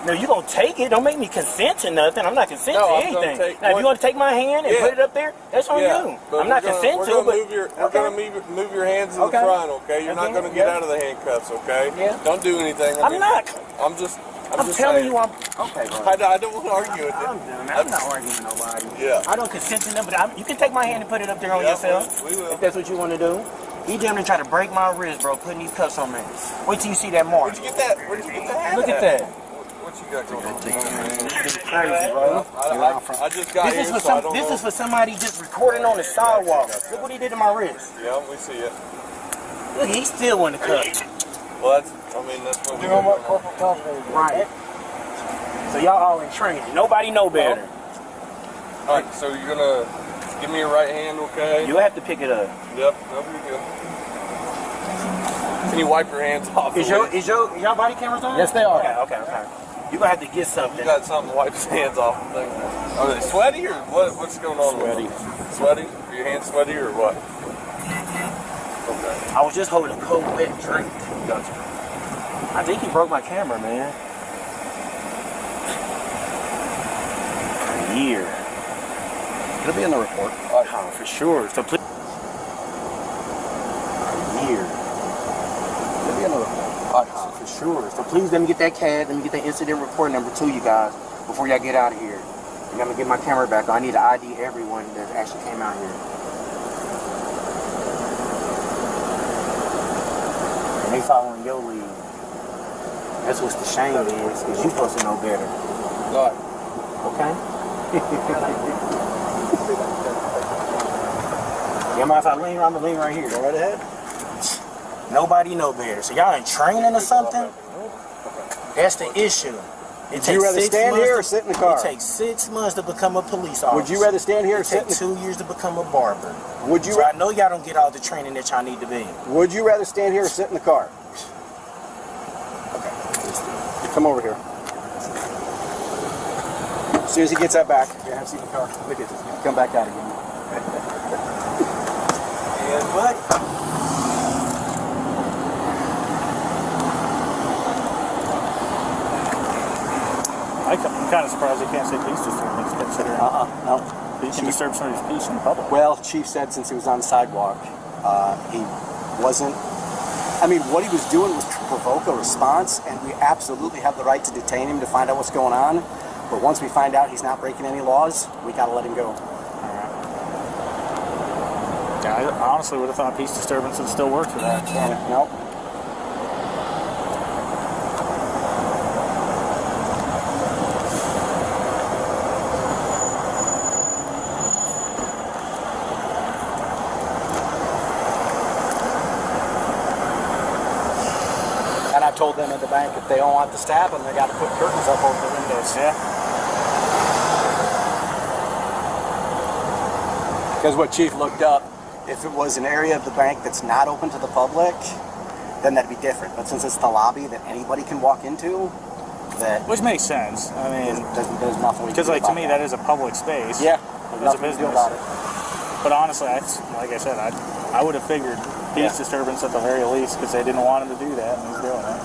No, you gonna take it. Don't make me consent to nothing. I'm not consenting No, to I'm gonna anything. take Now, if what- you want to take my hand and Yeah. put it up there, that's on you. But I'm not consenting to it, but we're gonna move your hands in Okay. the front, okay? You're not Okay, gonna get yeah. out of the handcuffs, okay? Yeah. Don't do anything. I'm not. I'm just I'm telling saying. you, I'm okay, bro. I don't want to argue with it. I'm done, man. I'm not arguing with nobody. Yeah. I don't consent to them, but you can take my hand and put it up there on Yeah, yourself. we will. If that's what you want to do. He damn near tried to break my wrist, bro, putting these cuffs on me. Wait till you see that mark. Where'd you get that? Where'd you get that? Look at that. What you got going on? It's crazy, bro. I just got This here, is for so I don't this know. is for somebody just recording on the sidewalk. Look what he did to my wrist. Yeah, we see it. Look, he still wanted to cut. Well, that's what we do. Corporal tells me. Right. So y'all all in training. Nobody know better. All right, so you're gonna give me your right hand, okay? You'll have to pick it up. Yep, that'll be good. Can you wipe your hands off? Is your body cameras on? Yes, they are. Okay. You're gonna have to get something. You got something to wipe his hands off. Are they sweaty or what? What's going on? Sweaty. Sweaty? Are your hands sweaty or what? Okay. I was just holding a cold, wet drink. Gotcha. I think he broke my camera, man. A year. It'll be in the report. Oh, for sure. So please. A year. It'll be in the report. For sure. So please let me get that CAD, let me get that incident report number 2, you guys, before y'all get out of here. I'm gonna get my camera back. I need to ID everyone that actually came out here. And they following your lead. That's what's the shame is, because you're supposed to know better. Right. Okay? You mind if I lean? I'm gonna lean right here. Go right ahead. Nobody know better. So y'all in training or something? That's the issue. Would you rather stand here or sit in the car? It takes 6 months to become a police officer. Would you rather stand here or sit in the car? It takes 2 years to become a barber. Would you? So I know y'all don't get all the training that y'all need to be. Would you rather stand here or sit in the car? Okay. Come over here. As soon as he gets that back, you're gonna have to see the car. Look at this. Come back out again. And what? I'm kind of surprised they can't say peace disturbance, considering No. you can disturb somebody's peace in public. Well, Chief said since he was on the sidewalk, he wasn't. I mean, what he was doing was to provoke a response, and we absolutely have the right to detain him to find out what's going on. But once we find out he's not breaking any laws, we got to let him go. Yeah, I honestly would have thought peace disturbance would still work for that. So. Nope. And I told them at the bank if they don't want this to happen, they got to put curtains up over the windows. Yeah. Because what Chief looked up, If it was an area of the bank that's not open to the public, then that'd be different. But since it's the lobby that anybody can walk into, which makes sense. I mean, there's nothing. Because like to me, that is a public space. Yeah, as a business. About it. But honestly, like I said, I would have figured peace disturbance at the very least because they didn't want him to do that, and he's doing it.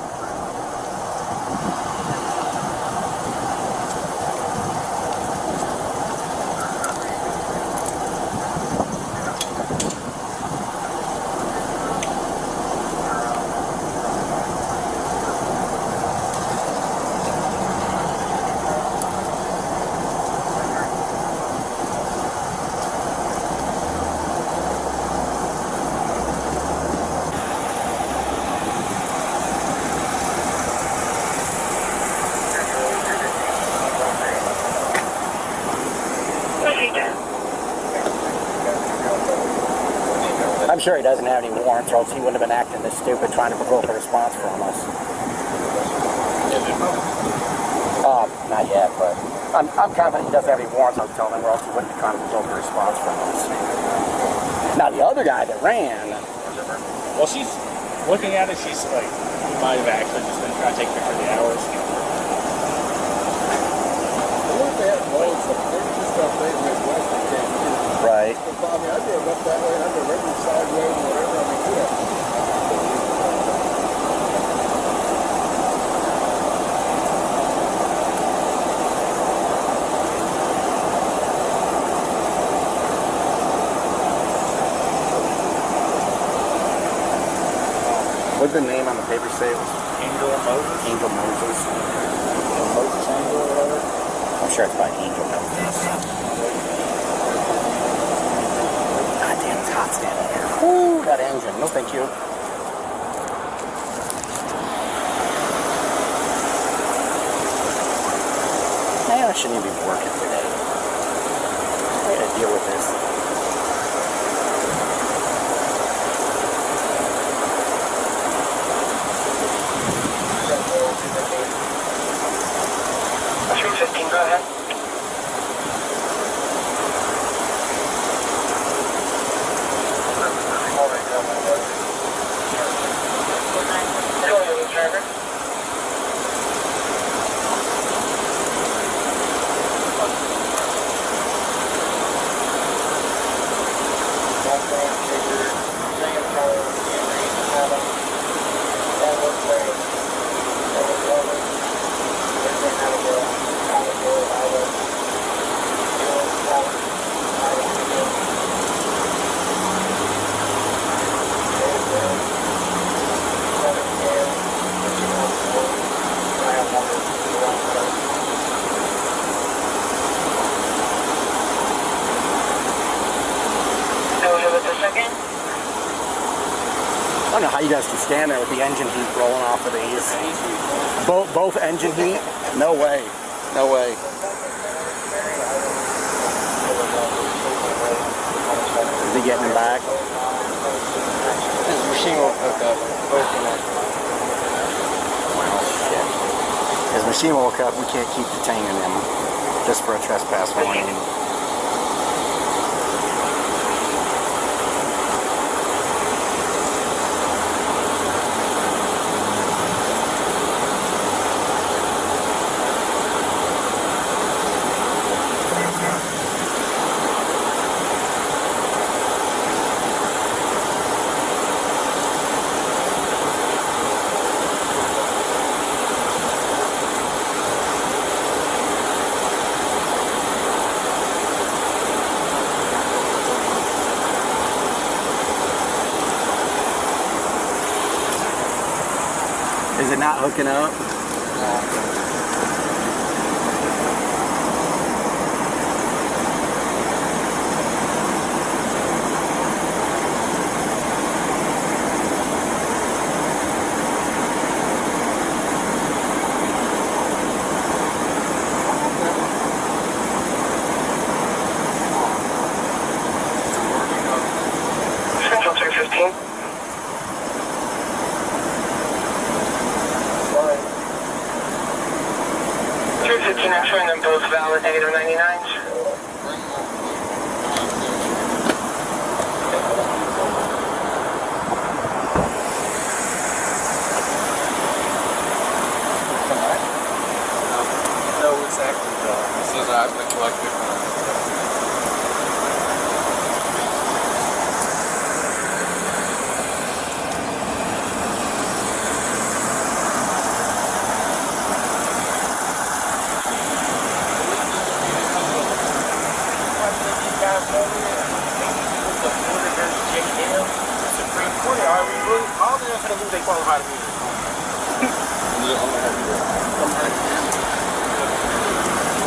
I'm sure he doesn't have any warrants, or else he wouldn't have been acting this stupid trying to provoke a response from us. Not yet, but I'm confident he doesn't have any warrants, I was telling him, or else he wouldn't be trying to provoke a response from us. Now, the other guy that ran... Well, she's looking at it, she's like, he might have actually just been trying to take pictures of the hours. Right. I mean, I drove up that way, and I drove every side road and whatever. I mean, yeah. What's the name on the paper say? Angel Moses. Angel Moses. Moses Angel or whatever. I'm sure it's by Angel Moses. God damn, it's hot standing here. Woo, that engine. No, thank you. Man, I shouldn't even be working today. I gotta deal with this. Go ahead. I don't know how you guys can stand there with the engine heat rolling off of these. Both engine heat? No way. No way. Is he getting him back? His machine won't hook up. Well, shit. His machine won't hook up. We can't keep detaining him just for a trespass warning. Is it not hooking up? Central 215. I'm showing them both valid negative 99s. Yeah, I've been collecting.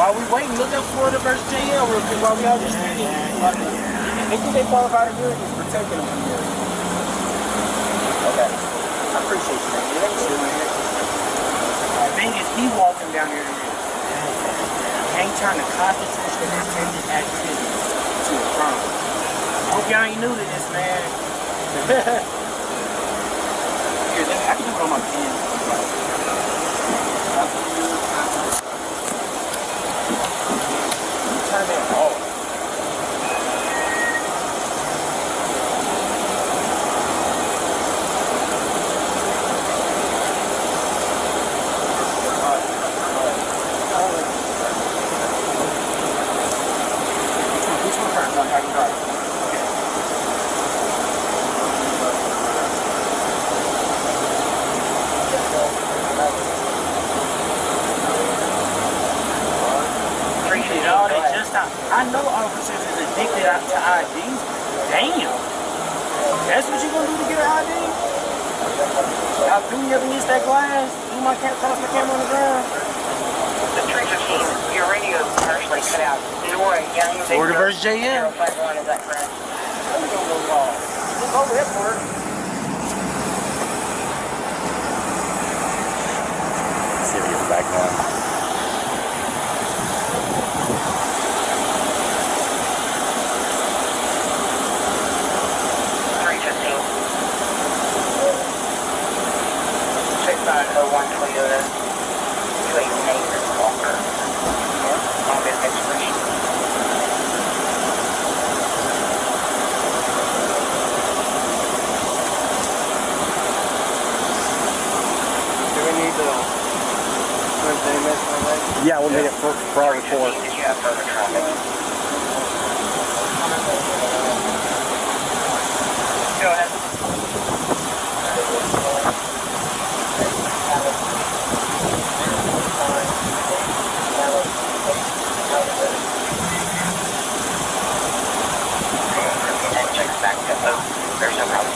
While we waiting, look up Florida versus JL real quick while we all just speaking. They think they qualified to good is protecting them from here. Okay. I appreciate you, man. You ain't shooting here. The thing is, he walking down here to this. Ain't trying to constitution intended activity to a crime. Hope y'all ain't new to this, man. Here, I can do it on my pen. Turn that off. I know officers is addicted to IDs. Damn. That's what you gonna do to get an ID? Y'all do me up against that glass? Do my toss my camera on the ground? The 315, your radio partially cut out. You're a young Florida versus JM. 051, is that correct? How we gonna go wrong? Look over here for it. See if he gets back on. Toyota, 288 Walker, on business street. Do we need to Yeah, we'll need it for our report. Did you have further traffic? Go ahead. There's no problem.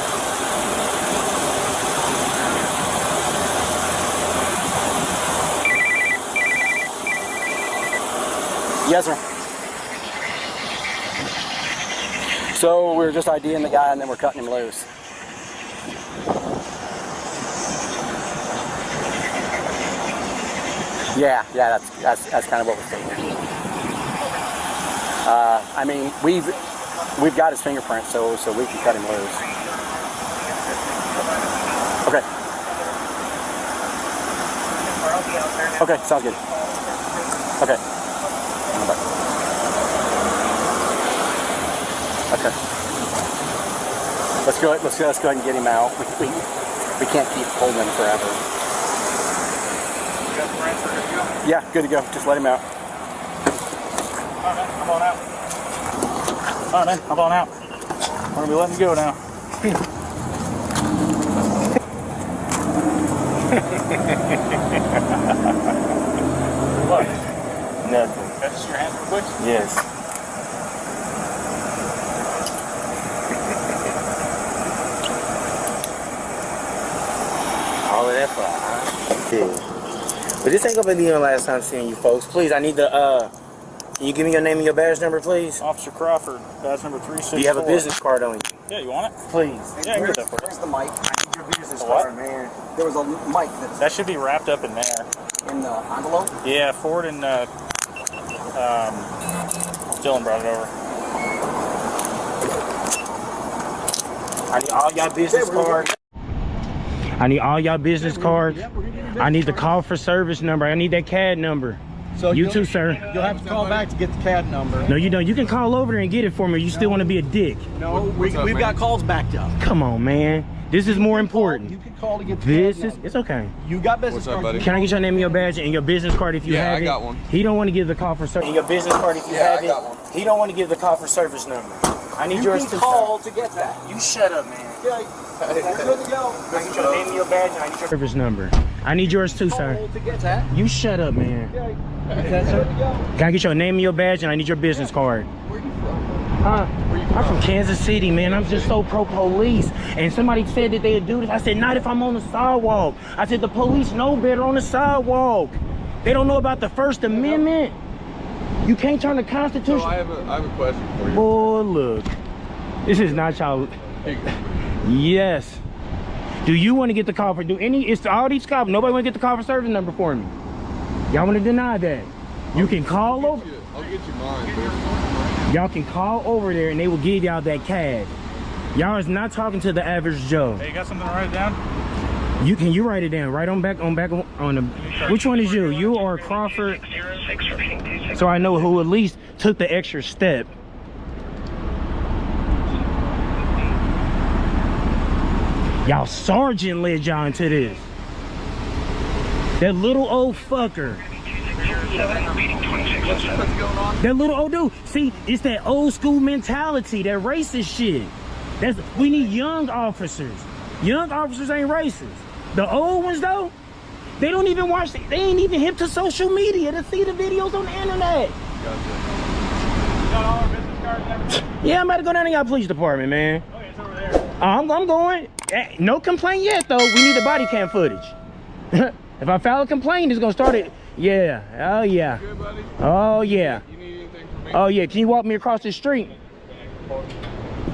Yes, sir. So we're just IDing the guy and then we're cutting him loose. Yeah, that's kind of what we're thinking. I mean, we've got his fingerprints, so we can cut him loose. Okay. Okay, sounds good. Okay. Okay. Let's go ahead and get him out. We can't keep holding him forever. Yeah, good to go. Just let him out. Alright, man, I'm on out. Alright, man, I'm on out. We're gonna be letting you go now. What? Nothing. Can I just see your hands real quick? Yes. All of that for yeah. But this ain't gonna be the last time seeing you folks. Please, I need the can you give me your name and your badge number, please? Officer Crawford, badge number 364. Do you have a business card on you? Yeah, you want it? Please. Yeah, I can get that for you. Where's the mic? I need your business What? card, man. There was a mic That should be wrapped up in there. in the envelope. Yeah, Ford and Dylan brought it over. I need all y'all business cards. I need all y'all business cards. I need the call for service number. I need that CAD number. So you too, sir. You'll have to call back to get the CAD number. No, you don't. You can call over there and get it for me. Or you still want to be a dick? No, we've got calls backed up. Come on, man. This is more important. You can call to get the This CAD is. number. It's okay. You got business What's up, card? buddy? Can I get your name and your badge and your business card if you have it? Yeah, I got one. He don't want to give the call for service. Your business card if you have it. I got one. He don't want to give the call for service number. I need yours You to can call to get that. You shut up, man. Okay. That's good to go. I need your name and your badge and I need your service number. I need yours too, sir. Call to get that. You shut up, man. Okay. That's good to go. Can I get your name and your badge and I need your business card? Where you from? Huh? I'm from Kansas City, man. I'm just so pro-police. And somebody said that they'd do this. I said, not if I'm on the sidewalk. I said, the police know better on the sidewalk. They don't know about the First Amendment. You can't turn the Constitution. So I have a question for you. Boy, look. This is not y'all. Yes. Do you want to get the call for, it's all these cops. Nobody want to get the call for service number for me. Y'all want to deny that. You can call over. I'll get you mine. Y'all can call over there and they will give y'all that cash. Y'all is not talking to the average Joe. Hey, you got something to write down? You write it down right on back on the. Which one is you? You or Crawford? So I know who at least took the extra step. Y'all sergeant led y'all into this. That little old fucker. That little old dude. See, it's that old school mentality, that racist shit. We need young officers. Young officers ain't racist. The old ones though, they don't even watch, they ain't even hip to social media to see the videos on the internet. Yeah, I'm about to go down to y'all police department, man. Okay, it's over there. I'm going. No complaint yet though. We need the body cam footage. If I file a complaint, it's gonna start it. Yeah. Oh yeah. Good, buddy? Oh yeah. You need anything from me? Oh yeah. Can you walk me across the street?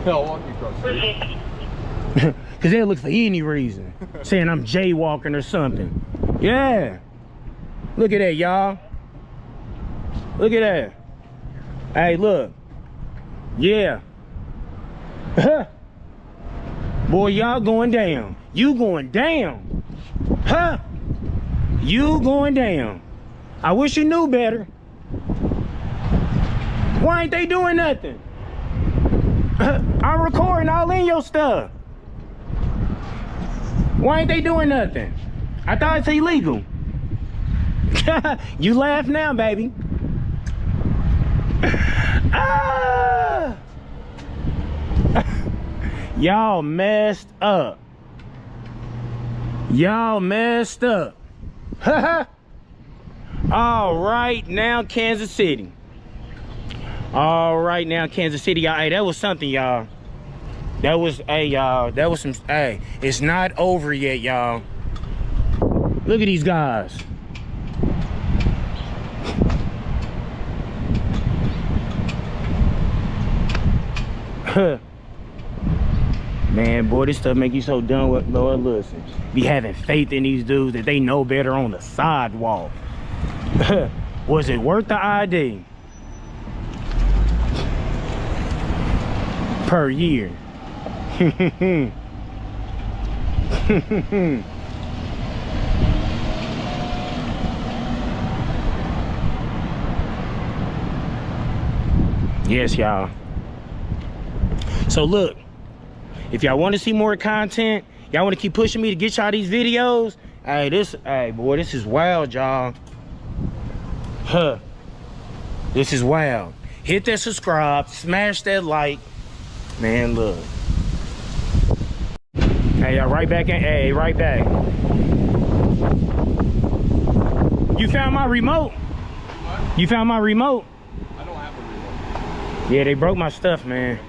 I'll walk you across the street. Cause they'll look for any reason, saying I'm jaywalking or something. Yeah. Look at that, y'all. Look at that. Hey, look. Yeah. Boy, y'all going down. You going down. Huh? You going down. I wish you knew better. Why ain't they doing nothing? I'm recording all in your stuff. Why ain't they doing nothing? I thought it's illegal. You laugh now, baby. Ah! Y'all messed up. Y'all messed up. All right now, Kansas City. All right now, Kansas City, y'all. Hey, that was something, y'all. That was, hey, y'all. That was some, hey, it's not over yet, y'all. Look at these guys. Man, boy, this stuff make you so dumb. Lord, listen. Be having faith in these dudes that they know better on the sidewalk. Was it worth the ID? Per year. Yes, y'all. So look, if y'all want to see more content, y'all want to keep pushing me to get y'all these videos, hey, boy, this is wild, y'all. This is wild. Hit that subscribe, smash that like. Man, look. Hey, y'all, right back in. Hey, right back. You found my remote? What? You found my remote? I don't have a remote. Yeah, they broke my stuff, man.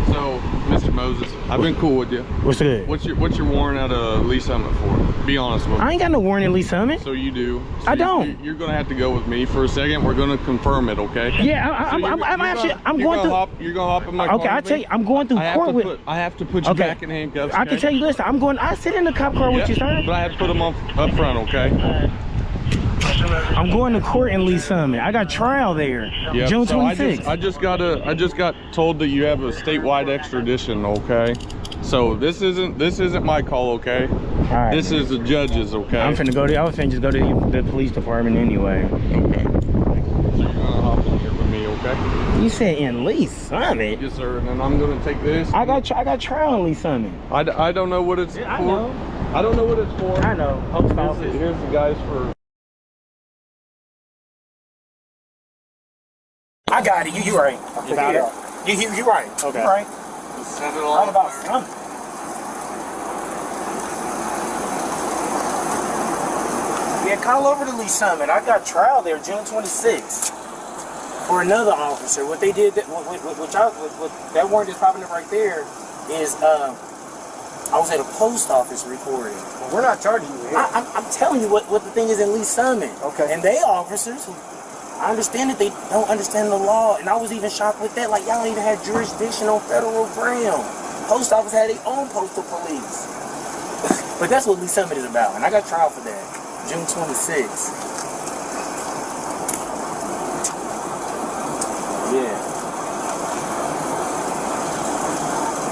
So, Mr. Moses, I've been cool with you. What's good? What's your warrant out of Lee Summit for? Be honest with me. I ain't got no warrant at Lee Summit. So you do. So I don't. You're gonna have to go with me for a second. We're gonna confirm it, okay? Yeah, I'm going through. You're gonna hop in my car. Okay, I tell you, I'm going through court with. I have to put you back in handcuffs. I can tell you, listen, I sit in the cop car with you, sir. But I have to put them up front, okay? I'm going to court in Lee Summit. I got trial there, yep. June so 26th. I just got told that you have a statewide extradition, okay? So this isn't my call, okay? Right, this is the judge's, okay? I was finna just go to the police department anyway. Okay. hop in here with me, okay? You said in Lee Summit? Yes, sir. And then I'm gonna take this. I got trial in Lee Summit. I don't know what it's for. I know. I don't know what it's for. I know. Post office. Here's the guys for. I got it. You right. You got it? You right. Okay. You right. Just send it Right on. about something. Yeah, call over to Lee Summit. I got trial there June 26th for another officer. What they did, that warrant that's popping up right there is, I was at a post office recording. Well, we're not charging you here. I'm telling you what the thing is in Lee Summit. Okay. And they officers who, I understand that they don't understand the law, and I was even shocked with that. Like, y'all don't even have jurisdiction on federal ground. Post office had their own postal police. But that's what Lee Summit is about, and I got trial for that. June 26th. Yeah.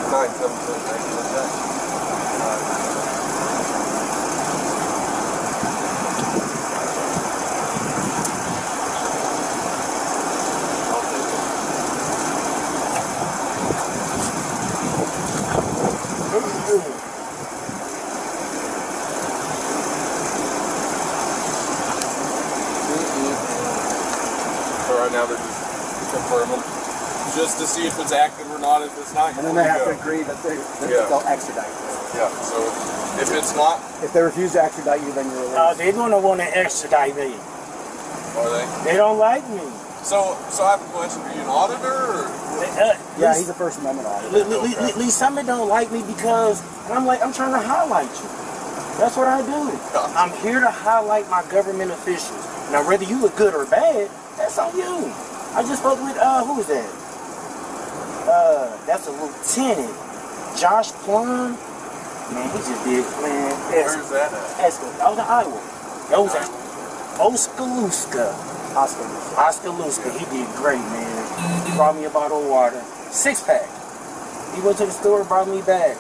9/17/19. Right now they're just confirming, just to see if it's active or not. If it's not, And then they have to agree that they'll extradite you. Yeah. So if it's not, if they refuse to extradite you, then you're released. They're gonna want to extradite me. Are they? They don't like me. So I have a question. Are you an auditor? Or? Yeah, he's a First Amendment auditor. Lee Summit don't like me because, and I'm trying to highlight you. That's what I do. I'm here to highlight my government officials. Now, whether you look good or bad, that's on you. I just spoke with, who is that? That's a lieutenant. Josh Plum. Man, he just did, man. Where's that at? Out in Iowa. That was at Oskaloosa. Oskaloosa. He did great, man. He brought me a bottle of water. 6-pack. He went to the store and brought me back.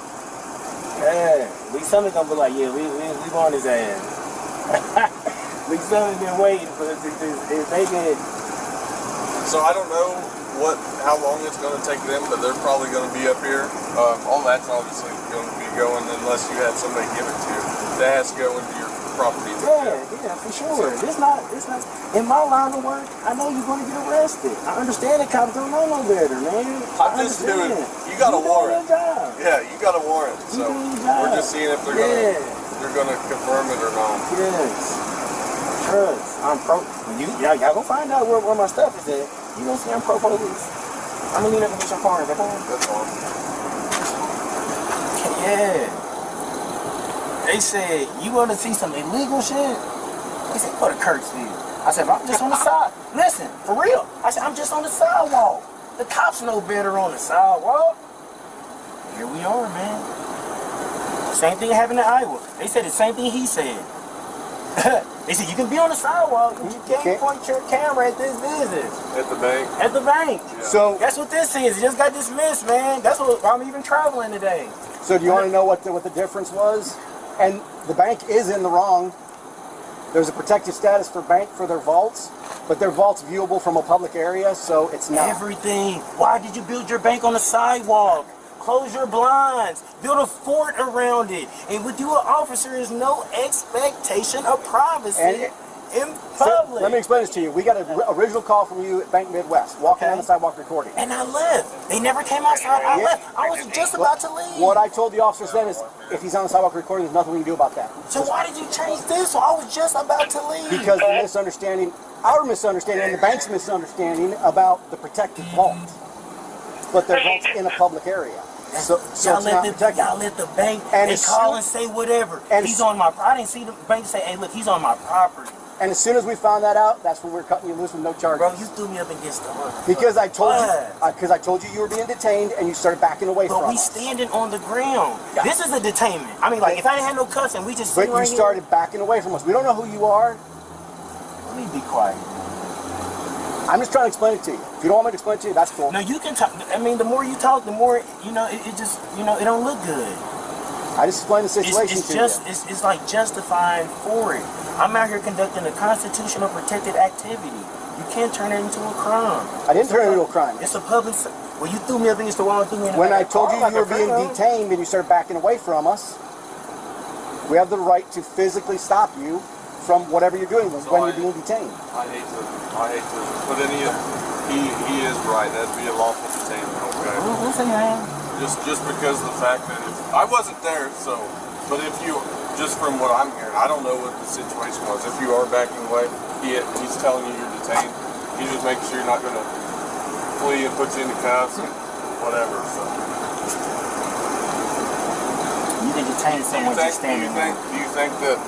Yeah. Lee Summit gonna be like, yeah, we want his ass. Lee Summit been waiting for this. They did. So I don't know how long it's going to take them, but they're probably going to be up here. All that's obviously going to be going unless you had somebody give it to you. That has to go into your property. Yeah, for sure. It's not. In my line of work, I know you're going to get arrested. I understand that cops don't know no better, man. I'm just doing. You got a warrant. Yeah, you got a warrant. So we're just seeing if they're going to confirm it or not. Yes. Trust. I'm pro. Y'all go find out where my stuff is at. You gonna see I'm pro police. I'm gonna need to get your car. That's fine. Yeah. They said, you want to see some illegal shit? They said, go to Kirksville. I said, I'm just on the side. Listen, for real. I said, I'm just on the sidewalk. The cops know better on the sidewalk. Here we are, man. Same thing happened in Iowa. They said the same thing he said. They said, you can be on the sidewalk, but you can't point your camera at this business. At the bank? At the bank. Yeah. So that's what this is. It just got dismissed, man. That's what I'm even traveling today. So do you want to know what the difference was? And the bank is in the wrong. There's a protected status for bank for their vaults, but their vault's viewable from a public area, so it's not. Everything. Why did you build your bank on the sidewalk? Close your blinds. Build a fort around it. And with you an officer, there's no expectation of privacy in public. So, let me explain this to you. We got an original call from you at Bank Midwest, walking on the sidewalk recording. And I left. They never came outside. I left. I was just about to leave. What I told the officers then is, if he's on the sidewalk recording, there's nothing we can do about that. So why did you change this? So I was just about to leave. Because the misunderstanding, our misunderstanding, and the bank's misunderstanding about the protected vault. But their vault's in a public area. So y'all let the bank and call and say whatever. And he's on my. I didn't see the bank say, "Hey, look, he's on my property." And as soon as we found that out, that's when we're cutting you loose with no charges. Bro, you threw me up against the wall. Because I told you you were being detained, and you started backing away from us. But we standing on the ground. Yeah. This is a detainment. I mean, like if I didn't have no cussing, we just. But you started backing away from us. We don't know who you are. Let me be quiet. I'm just trying to explain it to you. If you don't want me to explain it to you, that's cool. No, you can talk. I mean, the more you talk, the more, it just, it don't look good. I just explained the situation It's to just, you. it's like justifying for it. I'm out here conducting a constitutional protected activity. You can't turn it into a crime. I didn't turn it into a crime. It's a public. Well, you threw me up against the wall and threw me in the When I back of the told you car you were like a being felon. detained and you started backing away from us, we have the right to physically stop you from whatever you're doing when you're being detained. I hate to put any of, he is right, that'd be a lawful detainment, okay? Listen, man. Just because of the fact that if, I wasn't there, so, but if you, just from what I'm hearing, I don't know what the situation was. If you are backing away, he's telling you you're detained. He just makes sure you're not going to flee and put you in the cuffs and whatever, so. You can detain someone just standing there. Do you think that,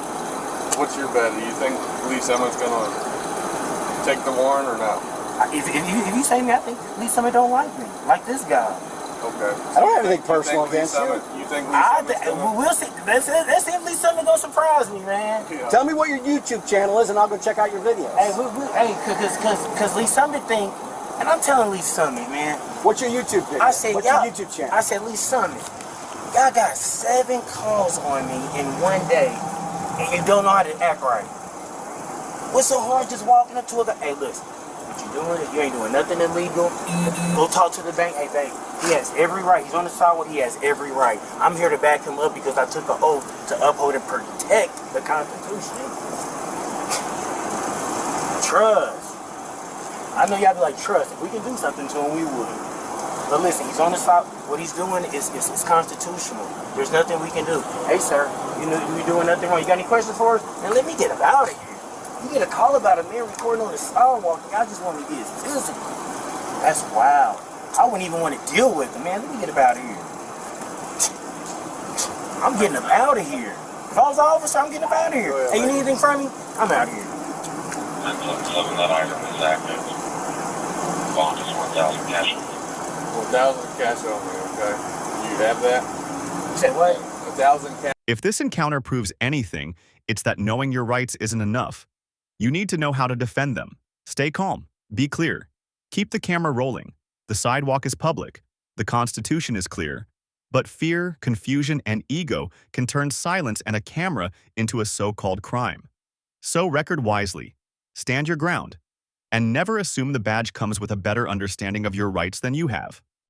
what's your bet? Do you think Lee Summit's going to take the warrant or no? If you say me, I think Lee Summit don't like me. Like this guy. Okay. I don't have anything personal against you. You think Lee Summit's gonna... We'll see. Let's see if Lee Summit gonna surprise me, man. Yeah. Tell me what your YouTube channel is and I'll go check out your videos. Hey, cause Lee Summit think, and I'm telling Lee Summit, man. What's your YouTube video? I said, what's your YouTube channel? I said, Lee Summit, y'all got 7 calls on me in one day, and you don't know how to act right. What's so hard just walking up to a guy? Hey, listen, what you doing? You ain't doing nothing illegal. Go talk to the bank. Hey, bank, he has every right. He's on the sidewalk. He has every right. I'm here to back him up because I took an oath to uphold and protect the Constitution. Trust. I know y'all be like, trust. If we can do something to him, we would. But listen, he's on the side. What he's doing is constitutional. There's nothing we can do. Hey, sir, you doing nothing wrong. You got any questions for us? And let me get him out of here. You get a call about a man recording on the sidewalk, and y'all just want to get physical. That's wild. I wouldn't even want to deal with him, man. Let me get him out of here. I'm getting him out of here. If I was an officer, I'm getting him out of here. Hey, you need anything from me? I'm out of here. That item is active. Bond is 1,000 cash. 1,000 cash on me, okay? You have that? You said what? 1,000 cash. If this encounter proves anything, it's that knowing your rights isn't enough. You need to know how to defend them. Stay calm. Be clear. Keep the camera rolling. The sidewalk is public. The Constitution is clear. But fear, confusion, and ego can turn silence and a camera into a so-called crime. So record wisely. Stand your ground. And never assume the badge comes with a better understanding of your rights than you have.